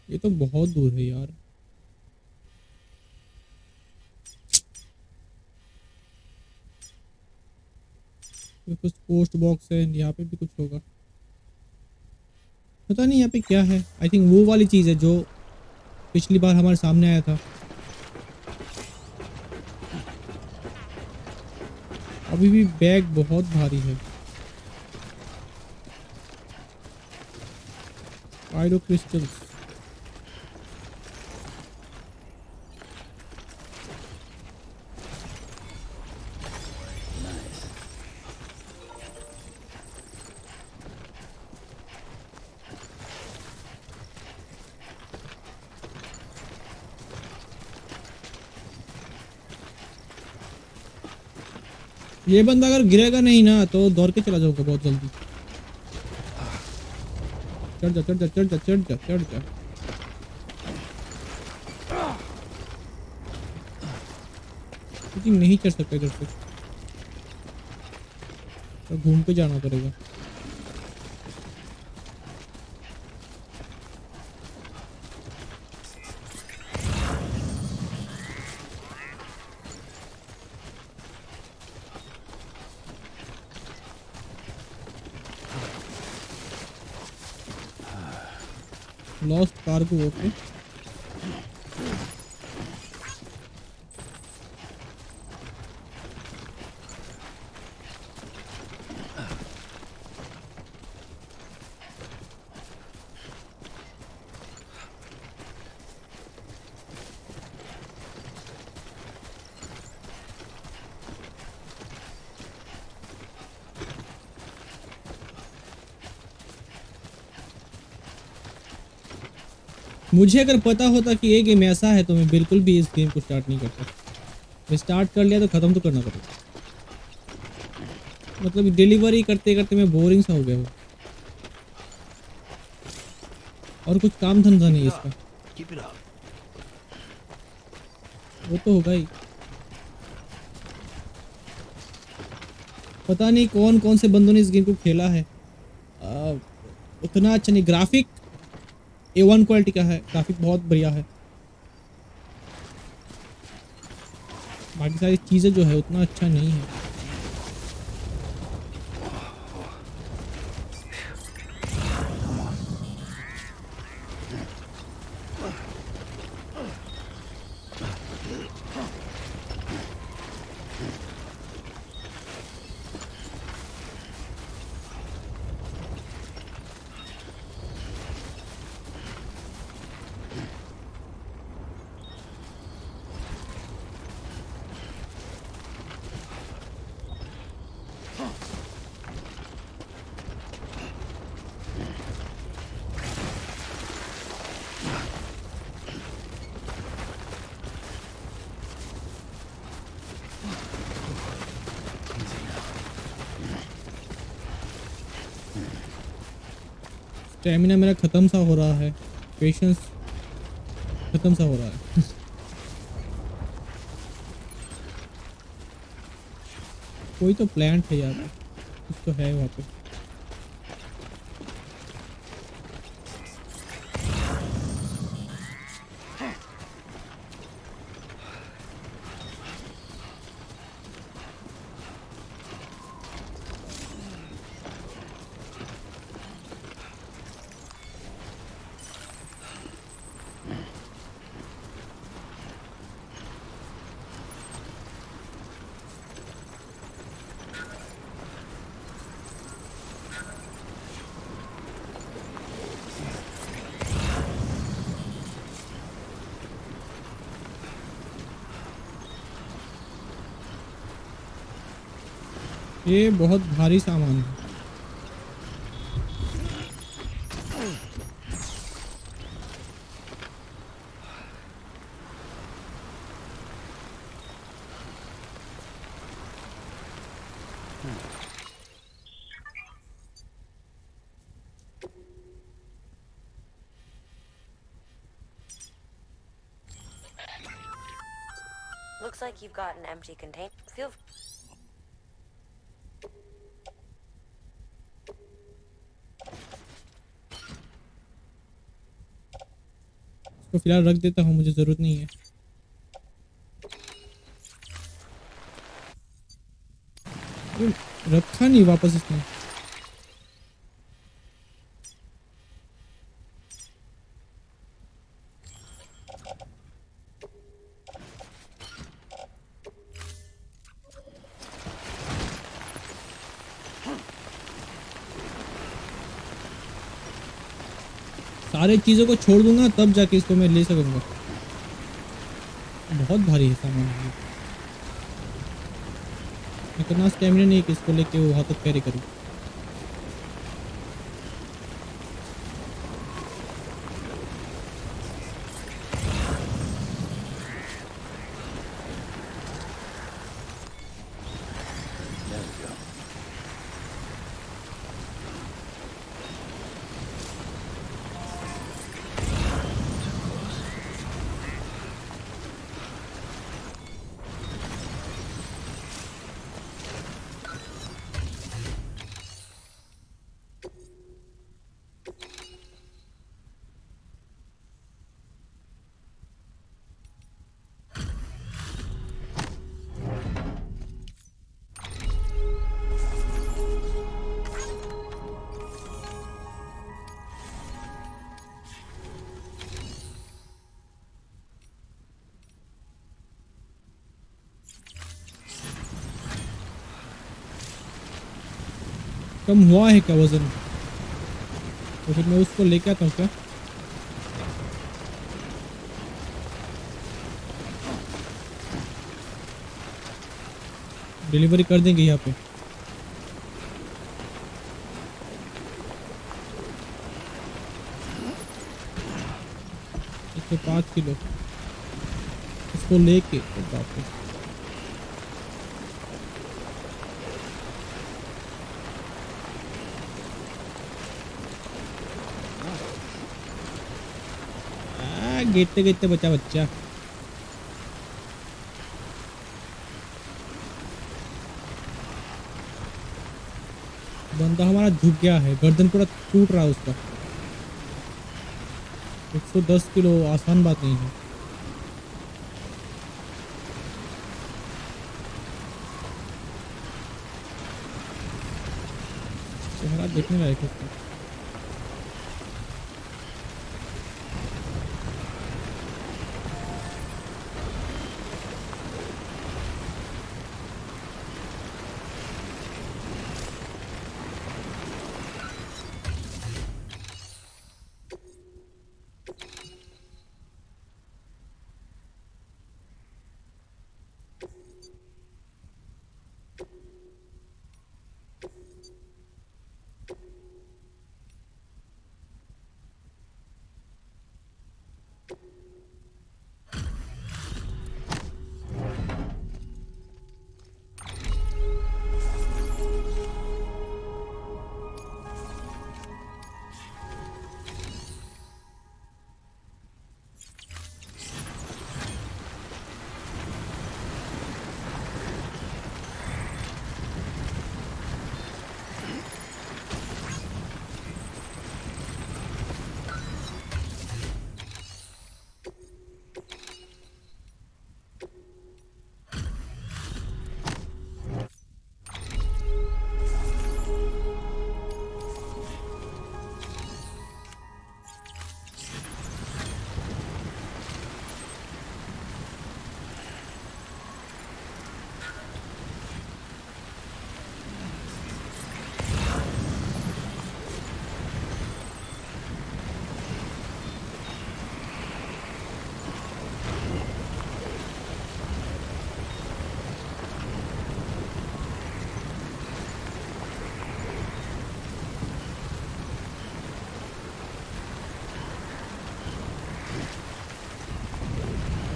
ये तो बहुत दूर है यार। ये कुछ पोस्ट बॉक्स है, यहाँ पे भी कुछ होगा, पता नहीं यहाँ पे क्या है। आई थिंक वो वाली चीज़ है जो पिछली बार हमारे सामने आया था। अभी भी बैग बहुत भारी है। Pyro crystals. ये बंदा अगर गिरेगा नहीं ना तो दौड़ के चला जाऊंगा बहुत जल्दी। चढ़ जा चढ़ जा चढ़ जा चढ़ जा चढ़ जा। लेकिन नहीं चढ़ सकता इधर से, तो घूम के जाना पड़ेगा। Lost cargo, okay. मुझे अगर पता होता कि ये गेम ऐसा है तो मैं बिल्कुल भी इस गेम को स्टार्ट नहीं करता। मैं स्टार्ट कर लिया तो ख़त्म तो करना पड़ेगा। मतलब डिलीवरी करते करते मैं बोरिंग सा हो गया हूँ और कुछ काम धंधा नहीं है इसका। वो तो होगा ही। पता नहीं कौन कौन से बंदों ने इस गेम को खेला है। उतना अच्छा नहीं। ग्राफिक A1 क्वालिटी का है, ग्राफिक बहुत बढ़िया है। बाकी सारी चीज़ें जो है उतना अच्छा नहीं है। स्टेमिना मेरा ख़त्म सा हो रहा है, पेशेंस ख़त्म सा हो रहा है। कोई तो प्लांट है यार, कुछ तो है वहाँ पे। ये बहुत भारी सामान है। Looks like you've got an empty container. Feel तो फिलहाल रख देता हूँ, मुझे ज़रूरत नहीं है। रखा नहीं वापस इसने। सारे चीज़ों को छोड़ दूंगा तब जाके इसको मैं ले सकूंगा। बहुत भारी है सामान ये। इतना स्टैमिना नहीं है कि इसको लेके वहाँ तक कैरी करूँ। कम हुआ है क्या वजन? तो फिर मैं उसको लेके आता हूँ क्या? डिलीवरी कर देंगे यहाँ पे। 105 किलो इसको लेके बाप रे। गिरते गिरते बचा बच्चा। बंदा हमारा झुक गया है, गर्दन पूरा टूट रहा है उसका। 110 किलो आसान बात नहीं है। चेहरा देखने लायक है उसका।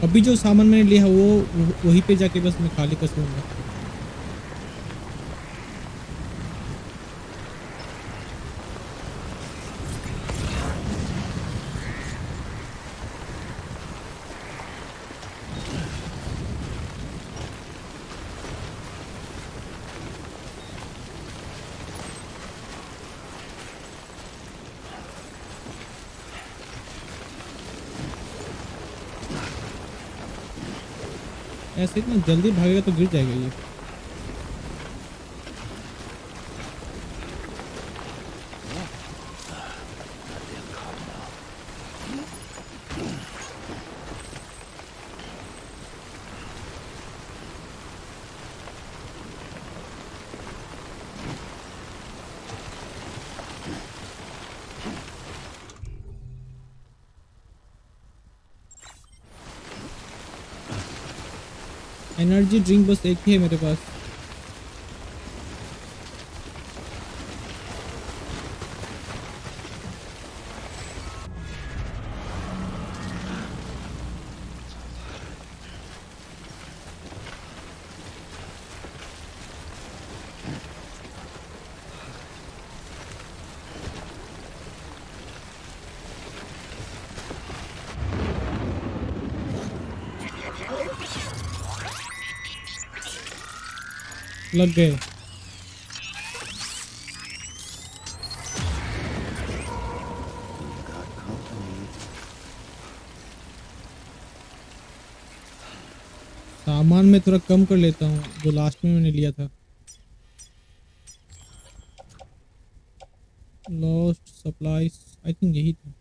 अभी जो सामान मैंने लिया है वो वहीं पे जाके बस मैं खाली कर लूँगा। ऐसे इतना जल्दी भागेगा तो गिर जाएगा ये। एनर्जी ड्रिंक बस एक ही है मेरे पास। लग गए। सामान में थोड़ा कम कर लेता हूँ जो लास्ट में मैंने लिया था। लॉस्ट सप्लाईज आई थिंक यही था।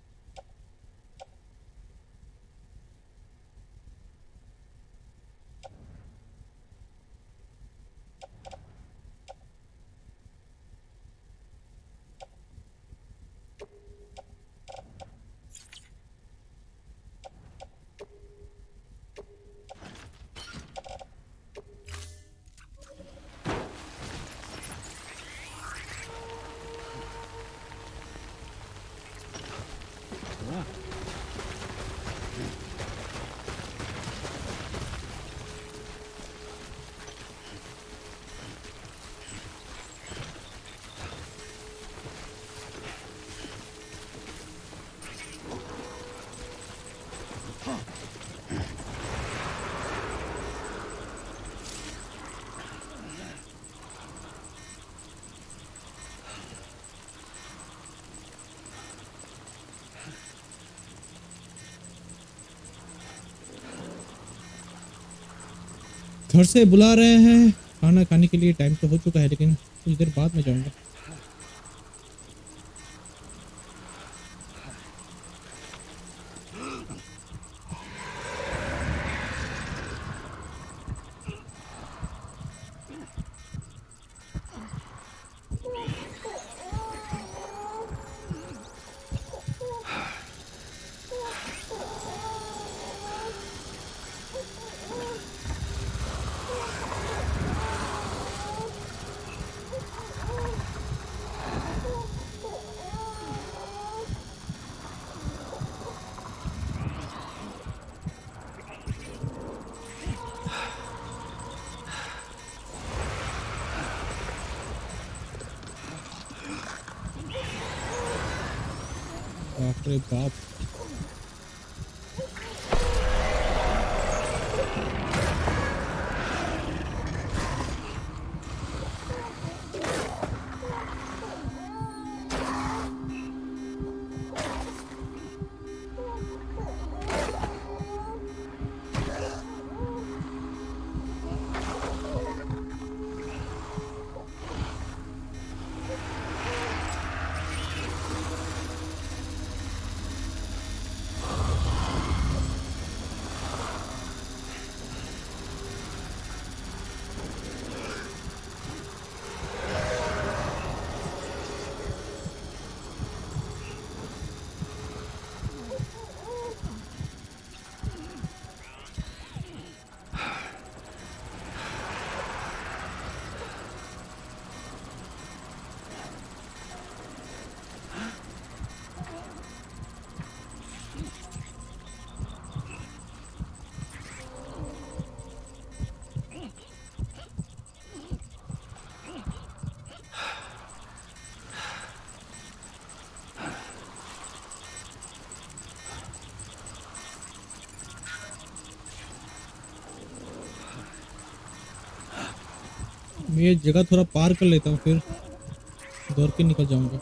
घर से बुला रहे हैं खाना खाने के लिए। टाइम तो हो चुका है लेकिन कुछ देर बाद में जाऊंगा। बाप रे बाप। मैं ये जगह थोड़ा पार कर लेता हूँ फिर दौड़ के निकल जाऊंगा।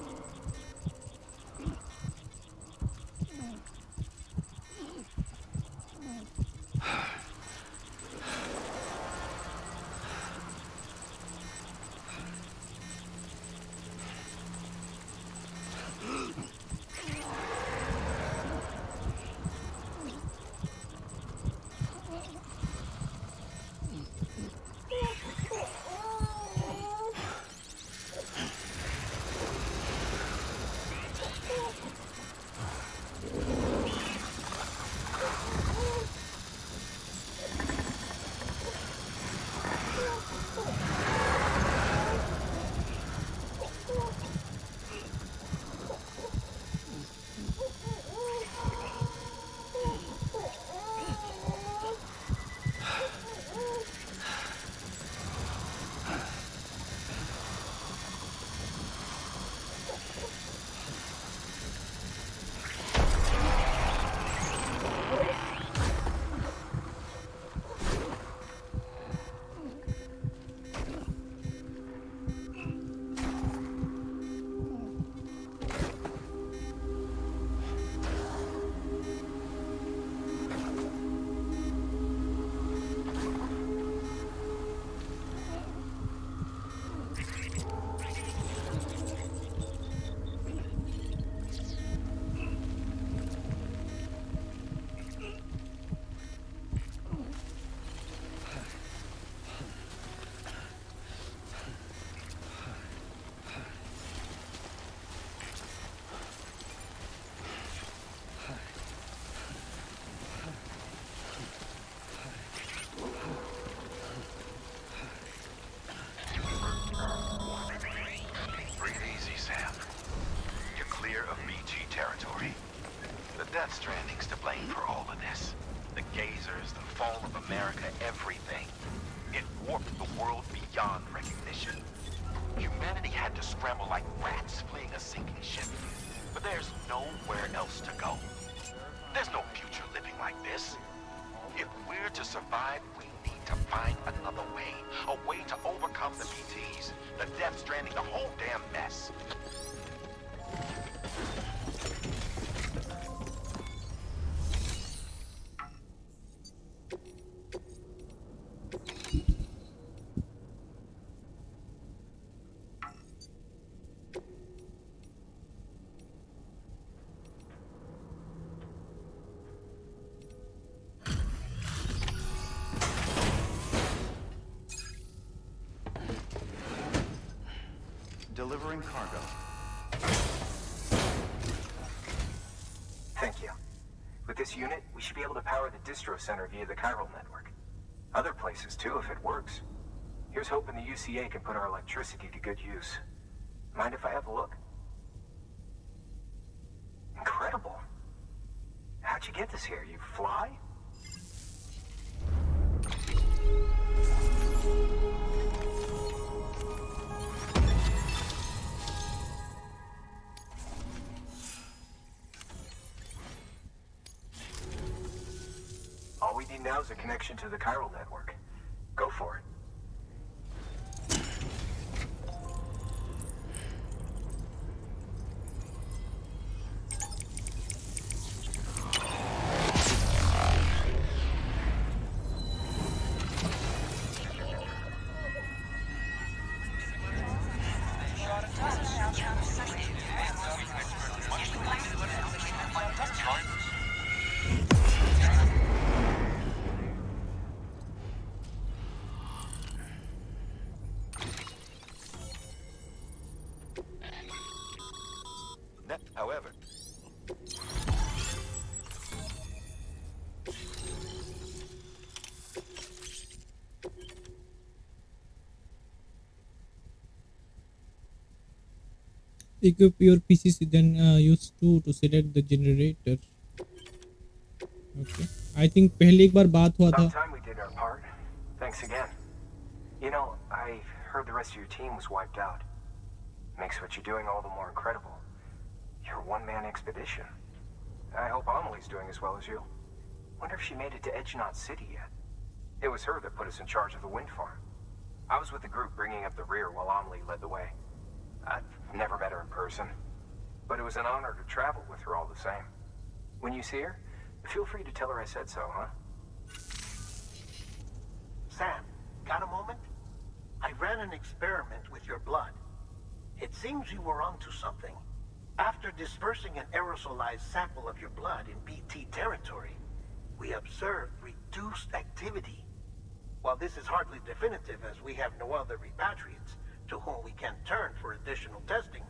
Stranding's to blame for all of this. The gazers, the fall of America, everything. It warped the world beyond recognition. Humanity had to scramble like rats fleeing a sinking ship. But there's nowhere else to go. There's no future living like this. If we're to survive, we need to find another way. A way to overcome the PTs, the Death Stranding, the whole damn mess. delivering cargo. Thank you. With this unit, we should be able to power the distro center via the chiral network. Other places too, if it works. Here's hoping the UCA can put our electricity to good use. Mind if I have a look? Incredible. How'd you get this here? You fly? All we need now is a connection to the chiral network. Go for it. However, equip your PCC, then use 2 to select the generator. Okay, I think पहले एक बार बात हुआ था. About time we did our part. Thanks again. You know, I heard the rest of your team was wiped out. Makes what you're doing all the more incredible. You're a one-man expedition. I hope Amelie's doing as well as you. Wonder if she made it to 𝐃𝐽𝐽𝐻 City yet. It was her that put us in charge of the wind farm. I was with the group bringing up the rear while Amelie led the way. I've never met her in person, but it was an honor to travel with her all the same. When you see her, feel free to tell her I said so, huh? Sam, got a moment? I ran an experiment with your blood. It seems you were onto something. After dispersing an aerosolized sample of your blood in BT territory, we observed reduced activity. While this is hardly definitive as we have no other repatriates to whom we can turn for additional testing,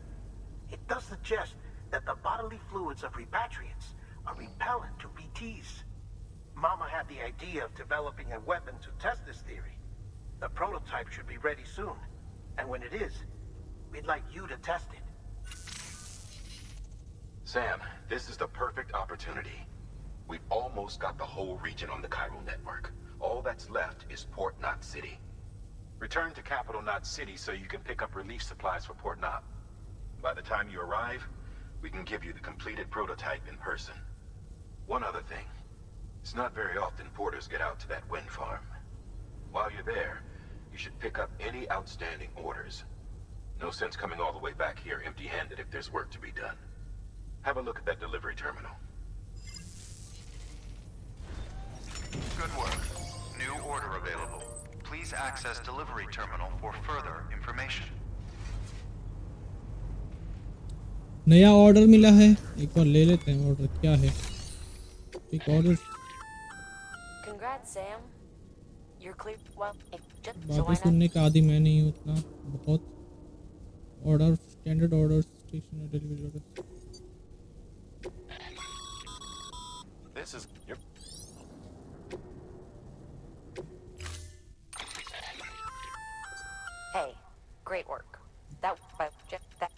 it does suggest that the bodily fluids of repatriates are repellent to BTs. Mama had the idea of developing a weapon to test this theory. The prototype should be ready soon, and when it is, we'd like you to test it. Sam, this is the perfect opportunity. We've almost got the whole region on the chiral network. All that's left is Port Knot City. Return to Capital Knot City so you can pick up relief supplies for Port Knot. By the time you arrive, we can give you the completed prototype in person. One other thing. It's not very often porters get out to that wind farm. While you're there, you should pick up any outstanding orders. No sense coming all the way back here empty-handed if there's work to be done. Have a look at that delivery terminal. Good work. New order available. Please access delivery terminal for further information. नया order मिला है, एक बार ले लेते हैं. Order क्या है? एक order. Congrats, Sam. You're clear. Well, just so बातें I know. सुनने का आदि मैं नहीं हूँ उतना. बहुत order, standard order, stationery delivery order. This is your... Hey, great work. That just that.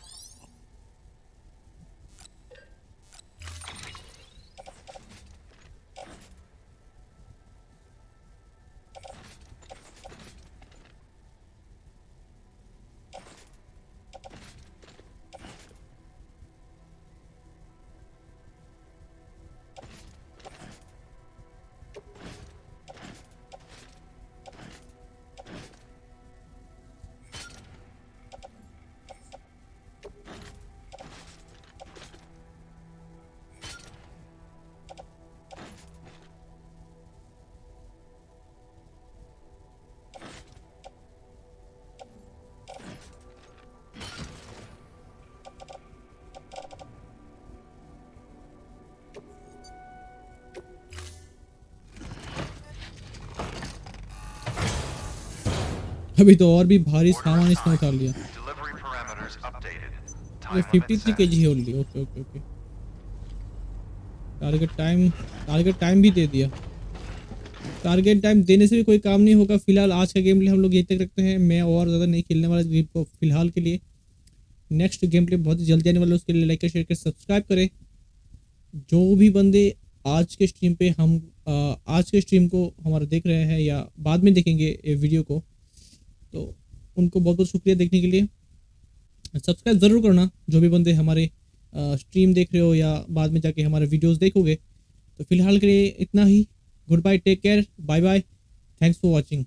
अभी तो और भी भारी सामान इसने उठा लिया. Delivery parameters time limit 53 set. kg only. Okay okay okay. Target time भी दे दिया। टारगेट टाइम देने से भी कोई काम नहीं होगा। फिलहाल आज का गेम प्ले हम लोग यहीं तक रखते हैं। मैं और ज़्यादा नहीं खेलने वाला गेम को फिलहाल के लिए। नेक्स्ट गेम प्ले बहुत ही जल्दी आने वाला है, उसके लिए लाइक शेयर कर सब्सक्राइब करें। जो भी बंदे आज के स्ट्रीम पे आज के स्ट्रीम को हमारा देख रहे हैं या बाद में देखेंगे ये वीडियो को, तो उनको बहुत बहुत शुक्रिया देखने के लिए। सब्सक्राइब ज़रूर करना जो भी बंदे हमारे स्ट्रीम देख रहे हो या बाद में जाके हमारे वीडियोस देखोगे। तो फिलहाल के लिए इतना ही। Goodbye, take care, bye bye, thanks for watching.